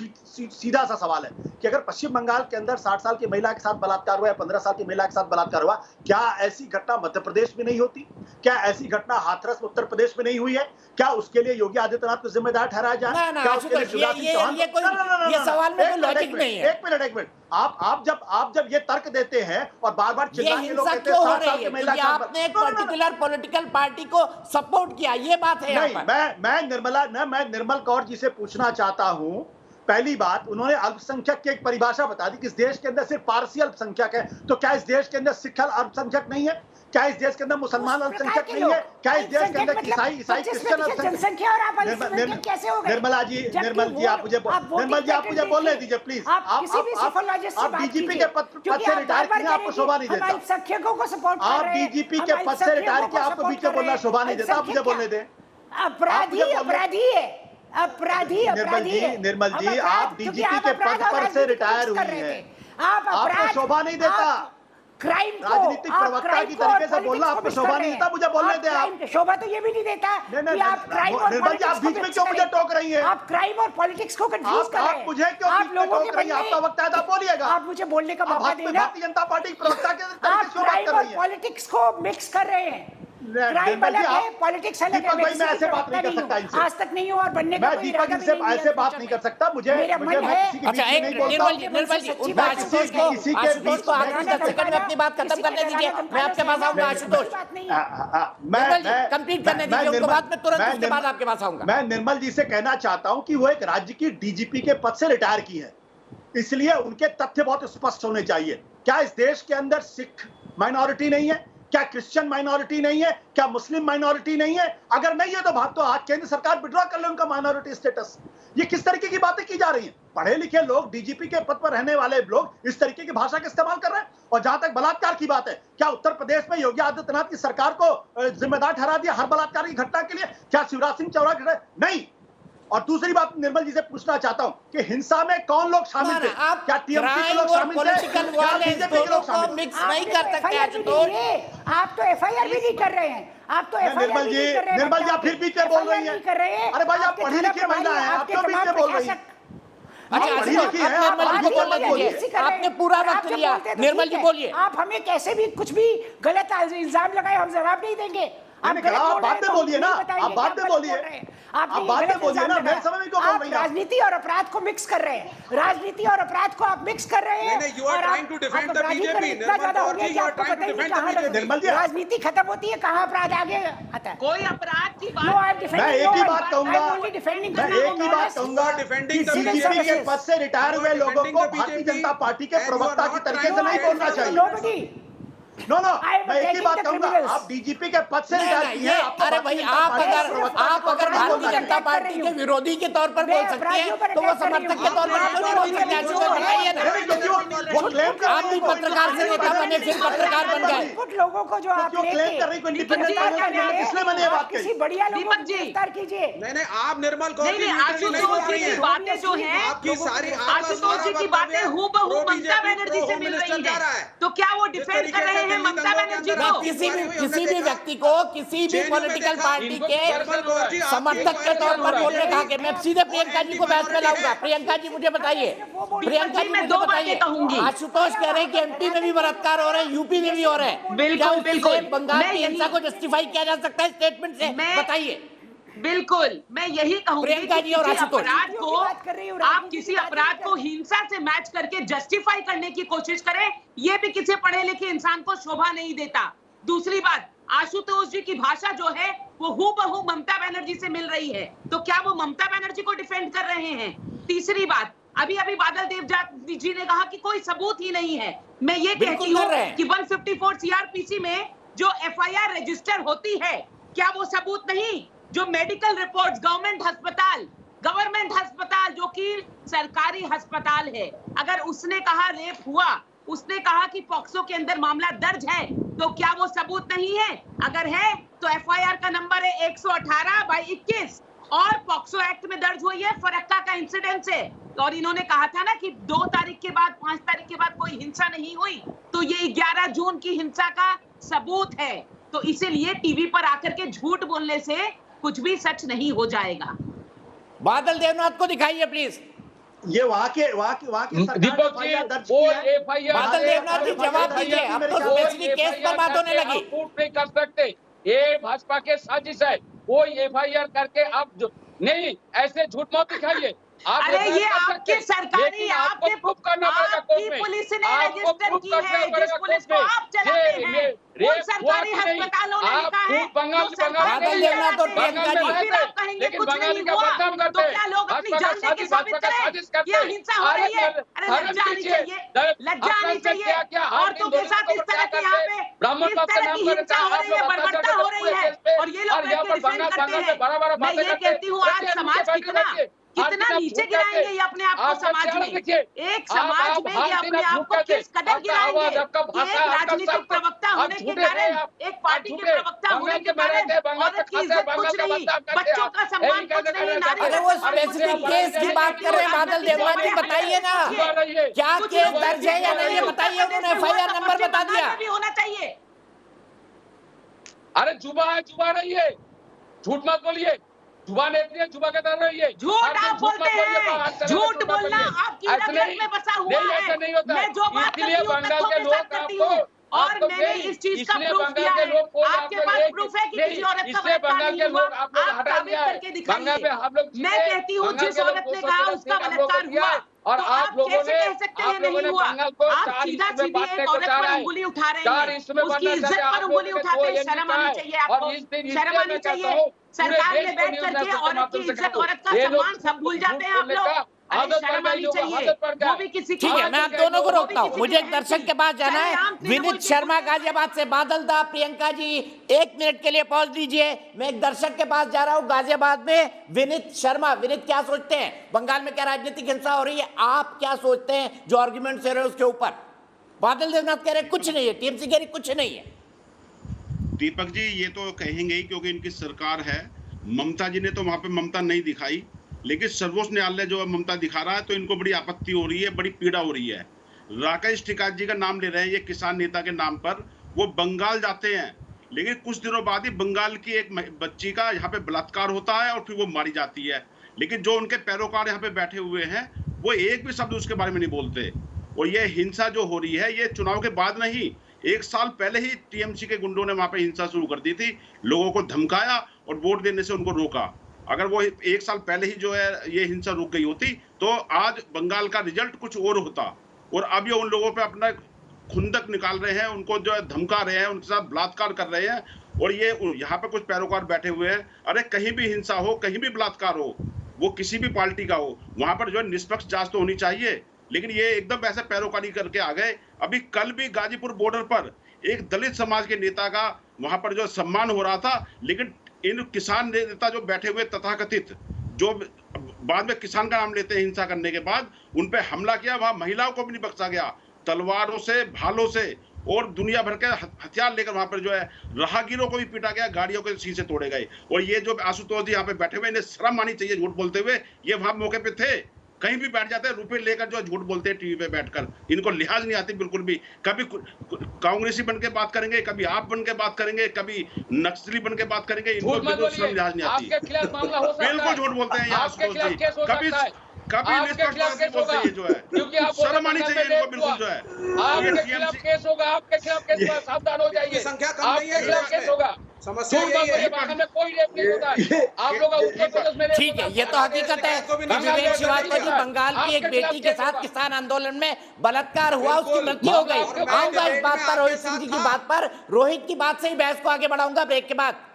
सीधा सा सवाल है कि अगर पश्चिम बंगाल के अंदर 60 साल की महिला के साथ बलात्कार हुआ या 15 साल की महिला के साथ बलात्कार हुआ, क्या ऐसी घटना मध्य प्रदेश में नहीं होती? क्या ऐसी घटना हाथरस उत्तर प्रदेश में नहीं हुई है? क्या उसके लिए योगी आदित्यनाथ को जिम्मेदार ठहराया जाए? क्या उसके लिए शिवराज सिंह चौहान? ये सवाल में कोई लॉजिक नहीं है। एक मिनट, आप जब ये तर्क देते हैं और बार-बार चिल्लाते लोग कहते हैं 60 साल की महिला के साथ, आपने एक पर्टिकुलर पॉलिटिकल पार्टी को सपोर्ट किया, ये बात है यहाँ पर। मैं निर्मल कौर जी से पूछना चाहता हूं पहली बात, उन्होंने अल्पसंख्यक की एक परिभाषा बता दी कि इस देश के अंदर सिर्फ पारसी अल्पसंख्यक है। तो क्या इस देश के अंदर सिख अल्पसंख्यक नहीं है? क्या इस देश के अंदर मुसलमान अल्पसंख्यक नहीं है? क्या इस देश के अंदर ईसाई क्रिश्चियन अल्पसंख्यक? कैसे हो गए? निर्मल जी आप मुझे बोलने दीजिए प्लीज। आप डीजीपी के पद से रिटायर किए, आपको शोभा नहीं देता। अल्पसंख्यकों को सपोर्ट कर आप रहे हैं, डीजीपी के पद से रिटायर किए, आपको बीच में बोलना शोभा नहीं देता। आप मुझे बोलने दें। अपराधी है। निर्मल जी आप डीजीपी के पद पर से रिटायर हुई हैं, आपको शोभा नहीं देता। क्राइम राजनीतिक प्रवक्ता की तरीके से बोलना आपको शोभा नहीं देता। मुझे बोलने दें। आप शोभा तो ये भी नहीं देता कि आप क्राइम और निर्मल जी आप बीच में क्यों मुझे टोक रही हैं? आप क्राइम और पॉलिटिक्स को कंफ्यूज कर रहे हैं। आप मुझे क्यों आप लोगों के टोक रही हैं? आपका वक्त है तो आप बोलिएगा। आप मुझे बोलने का मौका देना। भारतीय जनता पार्टी के प्रवक्ता के आप क्राइम और पॉलिटिक्स को मिक्स कर रहे हैं। क्राइम अलग है, पॉलिटिक्स अलग है। मैं ऐसे बात नहीं कर सकता इनसे। आज तक नहीं हुआ और बनने का कोई इरादा भी नहीं है। ऐसे बात नहीं कर सकता। मुझे मेरा मन है। अच्छा एक निर्मल जी उनको आशुतोष को आखिरी 10 सेकंड में अपनी बात खत्म करने दीजिए। मैं आपके पास आऊंगा आशुतोष। कंप्लीट करने दीजिए उनको, बात में तुरंत उसके बाद आपके पास आऊंगा। मैं निर्मल जी से कहना चाहता हूं कि वो एक राज्य की डीजीपी के पद से रिटायर की है, इसलिए उनके तथ्य बहुत स्पष्ट होने चाहिए। क्या इस देश के अंदर सिख माइनॉरिटी नहीं है? क्या क्रिश्चियन माइनॉरिटी नहीं है? क्या मुस्लिम माइनॉरिटी नहीं है? अगर नहीं है तो आज केंद्र सरकार विड्रॉ कर ले उनका माइनॉरिटी स्टेटस। ये किस तरीके की बातें की जा रही हैं? पढ़े लिखे लोग, डीजीपी के पद पर रहने वाले लोग इस तरीके की भाषा का इस्तेमाल कर रहे हैं। और जहां तक बलात्कार की बात है, क्या उत्तर प्रदेश में योगी आदित्यनाथ की सरकार को जिम्मेदार ठहरा दिया हर बलात्कार की घटना के लिए? क्या शिवराज सिंह चौहान? नहीं। और दूसरी बात निर्मल जी से पूछना चाहता हूं कि हिंसा में कौन लोग शामिल थे? क्या टीएमसी के लोग शामिल थे? बीजेपी के लोग शामिल मिक्स नहीं कर सकते आशुतोष। आप तो एफआईआर भी नहीं कर रहे हैं। आप तो निर्मल जी आप फिर बीच में बोल रही हैं। अरे भाई आप पढ़ी लिखी महिला हैं, आप क्यों बीच में बोल रही हैं? आपने पूरा वक्त लिया। निर्मल जी बोलिए। आप हमें कैसे भी कुछ भी गलत इल्जाम लगाए, हम जवाब नहीं देंगे। आप बात में बोलिए ना, आप बात में बोलिए, आप बात में बोलिए ना। मैं समझ में क्यों बोल रही हूं? राजनीति और अपराध को मिक्स कर रहे हैं। राजनीति और अपराध को आप मिक्स कर रहे हैं। निर्मल जी राजनीति खत्म होती है, कहाँ अपराध आगे आता है? कोई अपराध की मैं एक ही बात कहूंगा डीजीपी के पद से रिटायर हुए लोगों को भारतीय जनता पार्टी के प्रवक्ता की तरीके से नहीं बोलना चाहिए। नो मैं एक ही बात कहूंगा, आप डीजीपी के पद से रिटायर किए हैं। अरे भाई आप अगर भारतीय जनता पार्टी के विरोधी के तौर पर बोल सकते हैं तो वो समर्थक के तौर पर क्यों नहीं बोल सकते? बताइए ना। आप भी पत्रकार से नेता बने, फिर पत्रकार बन गए। कुछ लोगों को जो आप क्लेम कर रही को इंडिपेंडेंट किसने बनी है बात? किसी बढ़िया लोगों को गिरफ्तार कीजिए। नहीं आप निर्मल को आशुतोष जी की बातें जो है, आपकी सारी आशुतोष जी की बातें हूबहू ममता बनर्जी से मिल रही है। तो क्या वो डिफेंड कर रहे हैं ममता बनर्जी को? किसी भी व्यक्ति को किसी भी पॉलिटिकल पार्टी के समर्थक के तौर पर बोलने कहा कि मैं सीधे प्रियंका जी को बहस में लाऊंगा। प्रियंका जी मुझे बताइए, प्रियंका जी मुझे बताइए, आशुतोष कह रहे हैं कि एमपी में भी बलात्कार हो रहे हैं, यूपी में भी हो रहे हैं। बिल्कुल बंगाल की हिंसा को जस्टिफाई किया जा सकता है स्टेटमेंट से? बताइए। बिल्कुल मैं यही कहूंगी कि आप किसी अपराध को हिंसा से मैच करके जस्टिफाई करने की कोशिश करें, ये भी किसी पढ़े लिखे इंसान को शोभा नहीं देता। दूसरी बात, आशुतोष जी की भाषा जो है वो हूबहू ममता बनर्जी से मिल रही है, तो क्या वो ममता बनर्जी को डिफेंड कर रहे हैं? तीसरी बात, अभी बादल देव जी ने कहा कि कोई सबूत ही नहीं है। मैं ये कहती हूँ कि 154 सीआरपीसी में जो एफआईआर रजिस्टर होती है, क्या वो सबूत नहीं? जो मेडिकल रिपोर्ट्स गवर्नमेंट अस्पताल जो कि सरकारी अस्पताल है, अगर उसने कहा रेप हुआ, उसने कहा कि पॉक्सो के अंदर मामला दर्ज है, तो क्या वो सबूत नहीं है? अगर है तो एफआईआर का नंबर है 118/21 और पॉक्सो एक्ट में दर्ज हुई है फरक्का का इंसिडेंट से। और इन्होंने कहा था ना कि 2 तारीख के बाद 5 तारीख के बाद कोई हिंसा नहीं हुई, तो ये 11 जून की हिंसा का सबूत है। तो इसीलिए टीवी पर आकर के झूठ बोलने से कुछ भी सच नहीं हो जाएगा। बादल देवनाथ को दिखाइए प्लीज। ये वहाँ के दीपक जी वो एफआईआर बादल देवनाथ जी जवाब दीजिए। अब तो स्पेसिफिक केस पर बात होने लगी। प्रूफ नहीं कर सकते, ये भाजपा के साजिश है। वो एफआईआर करके आप नहीं ऐसे झूठ मत दिखाइए। आप अरे नहीं ये कर आपके सकते। सरकारी लेकिन आपको आपके प्रूफ करना पड़ेगा कोर्ट आपकी में। पुलिस ने आपको रजिस्टर प्रूफ की करना है, जिस पड़ेगा पुलिस कोर्ट को में। आप चलाते हैं, ये उन रेप सरकारी हुआ कि नहीं? अस्पतालों ने आप लिखा है खुद बंगाल जो सरकारी बंगाल बादल देवनाथ और चलाते हैं, प्रियंका बंगाल में जी। और फिर रहते आप कहेंगे लेकिन कुछ बंगाली नहीं का हुआ, बदनाम करते तो क्या लोग अपनी भाजपा का जान दे के साजिश साबित भाजपा का करें साजिश करते ये हिंसा हो रही है? अरे लज्जा आनी चाहिए, लज्जा आनी चाहिए। औरतों के साथ इस तरह की यहाँ पे ब्राह्मण इस बाप का तरह नाम की कर हिंसा हो रही है, बर्बरता हो रही है, और ये लोग यहाँ पर डिफेंड बंगाल करते बंगाल में हैं। बड़ा बड़ा मैं ये कहती हूँ आज समाज कितना नीचे गिराएंगे ये अपने आप को समाज में, एक समाज में ये अपने आप को किस कदर गिराएंगे कि एक राजनीतिक प्रवक्ता होने के कारण, एक पार्टी के प्रवक्ता होने के कारण औरत की इज्जत कुछ नहीं, बच्चों का सम्मान कुछ नहीं, नारी अरे का वो सम्मान कुछ स्पेसिफिक नहीं। केस की बात कर रहे हैं बादल देवनाथ जी, बताइए ना क्या केस दर्ज है या नहीं, ये बताइए। उन्होंने FIR नंबर बता दिया। भी होना चाहिए। अरे जुबा है, जुबा नहीं है, झूठ मत बोलिए, जुबा नहीं है, जुबा के तरह रहिए। झूठ आप बोलते हैं, झूठ बोलना आपकी रग में बसा हुआ है। मैं जो बात करती हूँ तथ्यों के साथ करती हूँ, और मैंने इस चीज का प्रूफ किया है। आपके पास प्रूफ है कि किसी औरत का बलात्कार नहीं हुआ? आप साबित करके दिखाइए। मैं कहती हूँ जिस औरत ने कहा उसका बलात्कार हुआ, और तो आप लोगों कैसे ने कह सकते हैं नहीं हुआ? आप सीधा सीधी एक औरत पर उंगली उठा रहे हैं, उसकी इज्जत पर उंगली उठाते हैं। शर्म आनी चाहिए आपको, शर्म आनी चाहिए। सरकार में बैठ करके औरत की इज्जत, औरत का सम्मान सब भूल जाते हैं आप लोग। अरे शर्म आनी चाहिए, वो भी किसी की। ठीक है, मैं आप दोनों को रोकता हूँ, मुझे एक दर्शक के पास जाना है। विनीत शर्मा गाजियाबाद से, बादल दा, प्रियंका जी 1 मिनट के लिए पॉज दीजिए। मैं एक दर्शक के पास जा रहा हूँ गाजियाबाद में, विनीत शर्मा। विनीत, क्या सोचते हैं बंगाल में क्या राजनीतिक हिंसा हो रही है? आप क्या सोचते हैं जो आर्ग्यूमेंट से रहे उसके ऊपर? बादल देवनाथ कह रहे कुछ नहीं है, टीएमसी कह रही कुछ नहीं है। दीपक जी ये तो कहेंगे ही क्योंकि इनकी सरकार है। ममता जी ने तो वहां पे ममता नहीं दिखाई, लेकिन सर्वोच्च न्यायालय जो है ममता दिखा रहा है, तो इनको बड़ी आपत्ति हो रही है, बड़ी पीड़ा हो रही है। राकेश टिकैत जी का नाम ले रहे हैं ये किसान नेता के नाम पर। वो बंगाल जाते हैं, लेकिन कुछ दिनों बाद ही बंगाल की एक बच्ची का यहाँ पे बलात्कार होता है और फिर वो मारी जाती है। लेकिन जो उनके पैरोकार यहाँ पे बैठे हुए हैं वो एक भी शब्द उसके बारे में नहीं बोलते। और ये हिंसा जो हो रही है ये चुनाव के बाद नहीं, 1 साल पहले ही टीएमसी के गुंडों ने वहां पे हिंसा शुरू कर दी थी, लोगों को धमकाया और वोट देने से उनको रोका। अगर वो 1 साल पहले ही जो है ये हिंसा रुक गई होती तो आज बंगाल का रिजल्ट कुछ और होता। और अब ये उन लोगों पे अपना खुंदक निकाल रहे हैं, उनको जो है धमका रहे हैं, उनके साथ बलात्कार कर रहे हैं। और ये यहाँ पे कुछ पैरोकार बैठे हुए हैं। अरे कहीं भी हिंसा हो, कहीं भी बलात्कार हो, वो किसी भी पार्टी का हो, वहां पर जो है निष्पक्ष जांच तो होनी चाहिए। लेकिन ये एकदम ऐसे पैरोकारी करके आ गए। अभी कल भी गाजीपुर बॉर्डर पर एक दलित समाज के नेता का वहां पर जो सम्मान हो रहा था, लेकिन इन किसान नेता जो बैठे हुए तथाकथित, जो बाद में किसान का नाम लेते हैं हिंसा करने के बाद, उन पे हमला किया। वहां महिलाओं को भी नहीं बख्शा गया, तलवारों से, भालों से और दुनिया भर के हथियार लेकर वहां पर जो है राहगीरों को भी पीटा गया, गाड़ियों के शीशे तोड़े गए। और ये जो आशुतोष जी यहाँ पे बैठे हुए, इन्हें शर्म आनी चाहिए झूठ बोलते हुए। ये वहां मौके पे थे, कहीं भी बैठ जाते हैं, रुपए लेकर जो झूठ बोलते हैं टीवी पे बैठकर। इनको लिहाज नहीं आती बिल्कुल भी। कभी कांग्रेसी बन के बात करेंगे, कभी आप बन के बात करेंगे, कभी नक्सली बन के बात करेंगे। इनको बिल्कुल शर्म लिहाज नहीं आती, बिल्कुल झूठ बोलते हैं यहाँ कभी कभी निष्पक्ष बोलते हैं जो है, शर्म आनी चाहिए इनको बिल्कुल जो है। आपके खिलाफ केस होगा, आपके खिलाफ केस होगा, सावधान हो जाइए। संख्या कम नहीं है, आपके खिलाफ केस होगा। समस्या यही है। में कोई रेप नहीं होता है। आप लोग उत्तर प्रदेश में ठीक है, ये तो हकीकत है कि विवेक श्रीवास्तव जी, बंगाल की एक बेटी के साथ किसान आंदोलन में बलात्कार हुआ, उसकी मृत्यु हो गई। आऊंगा इस बात पर, रोहित सिंह जी की बात पर, रोहित की बात से ही बहस को आगे बढ़ाऊंगा ब्रेक के बाद।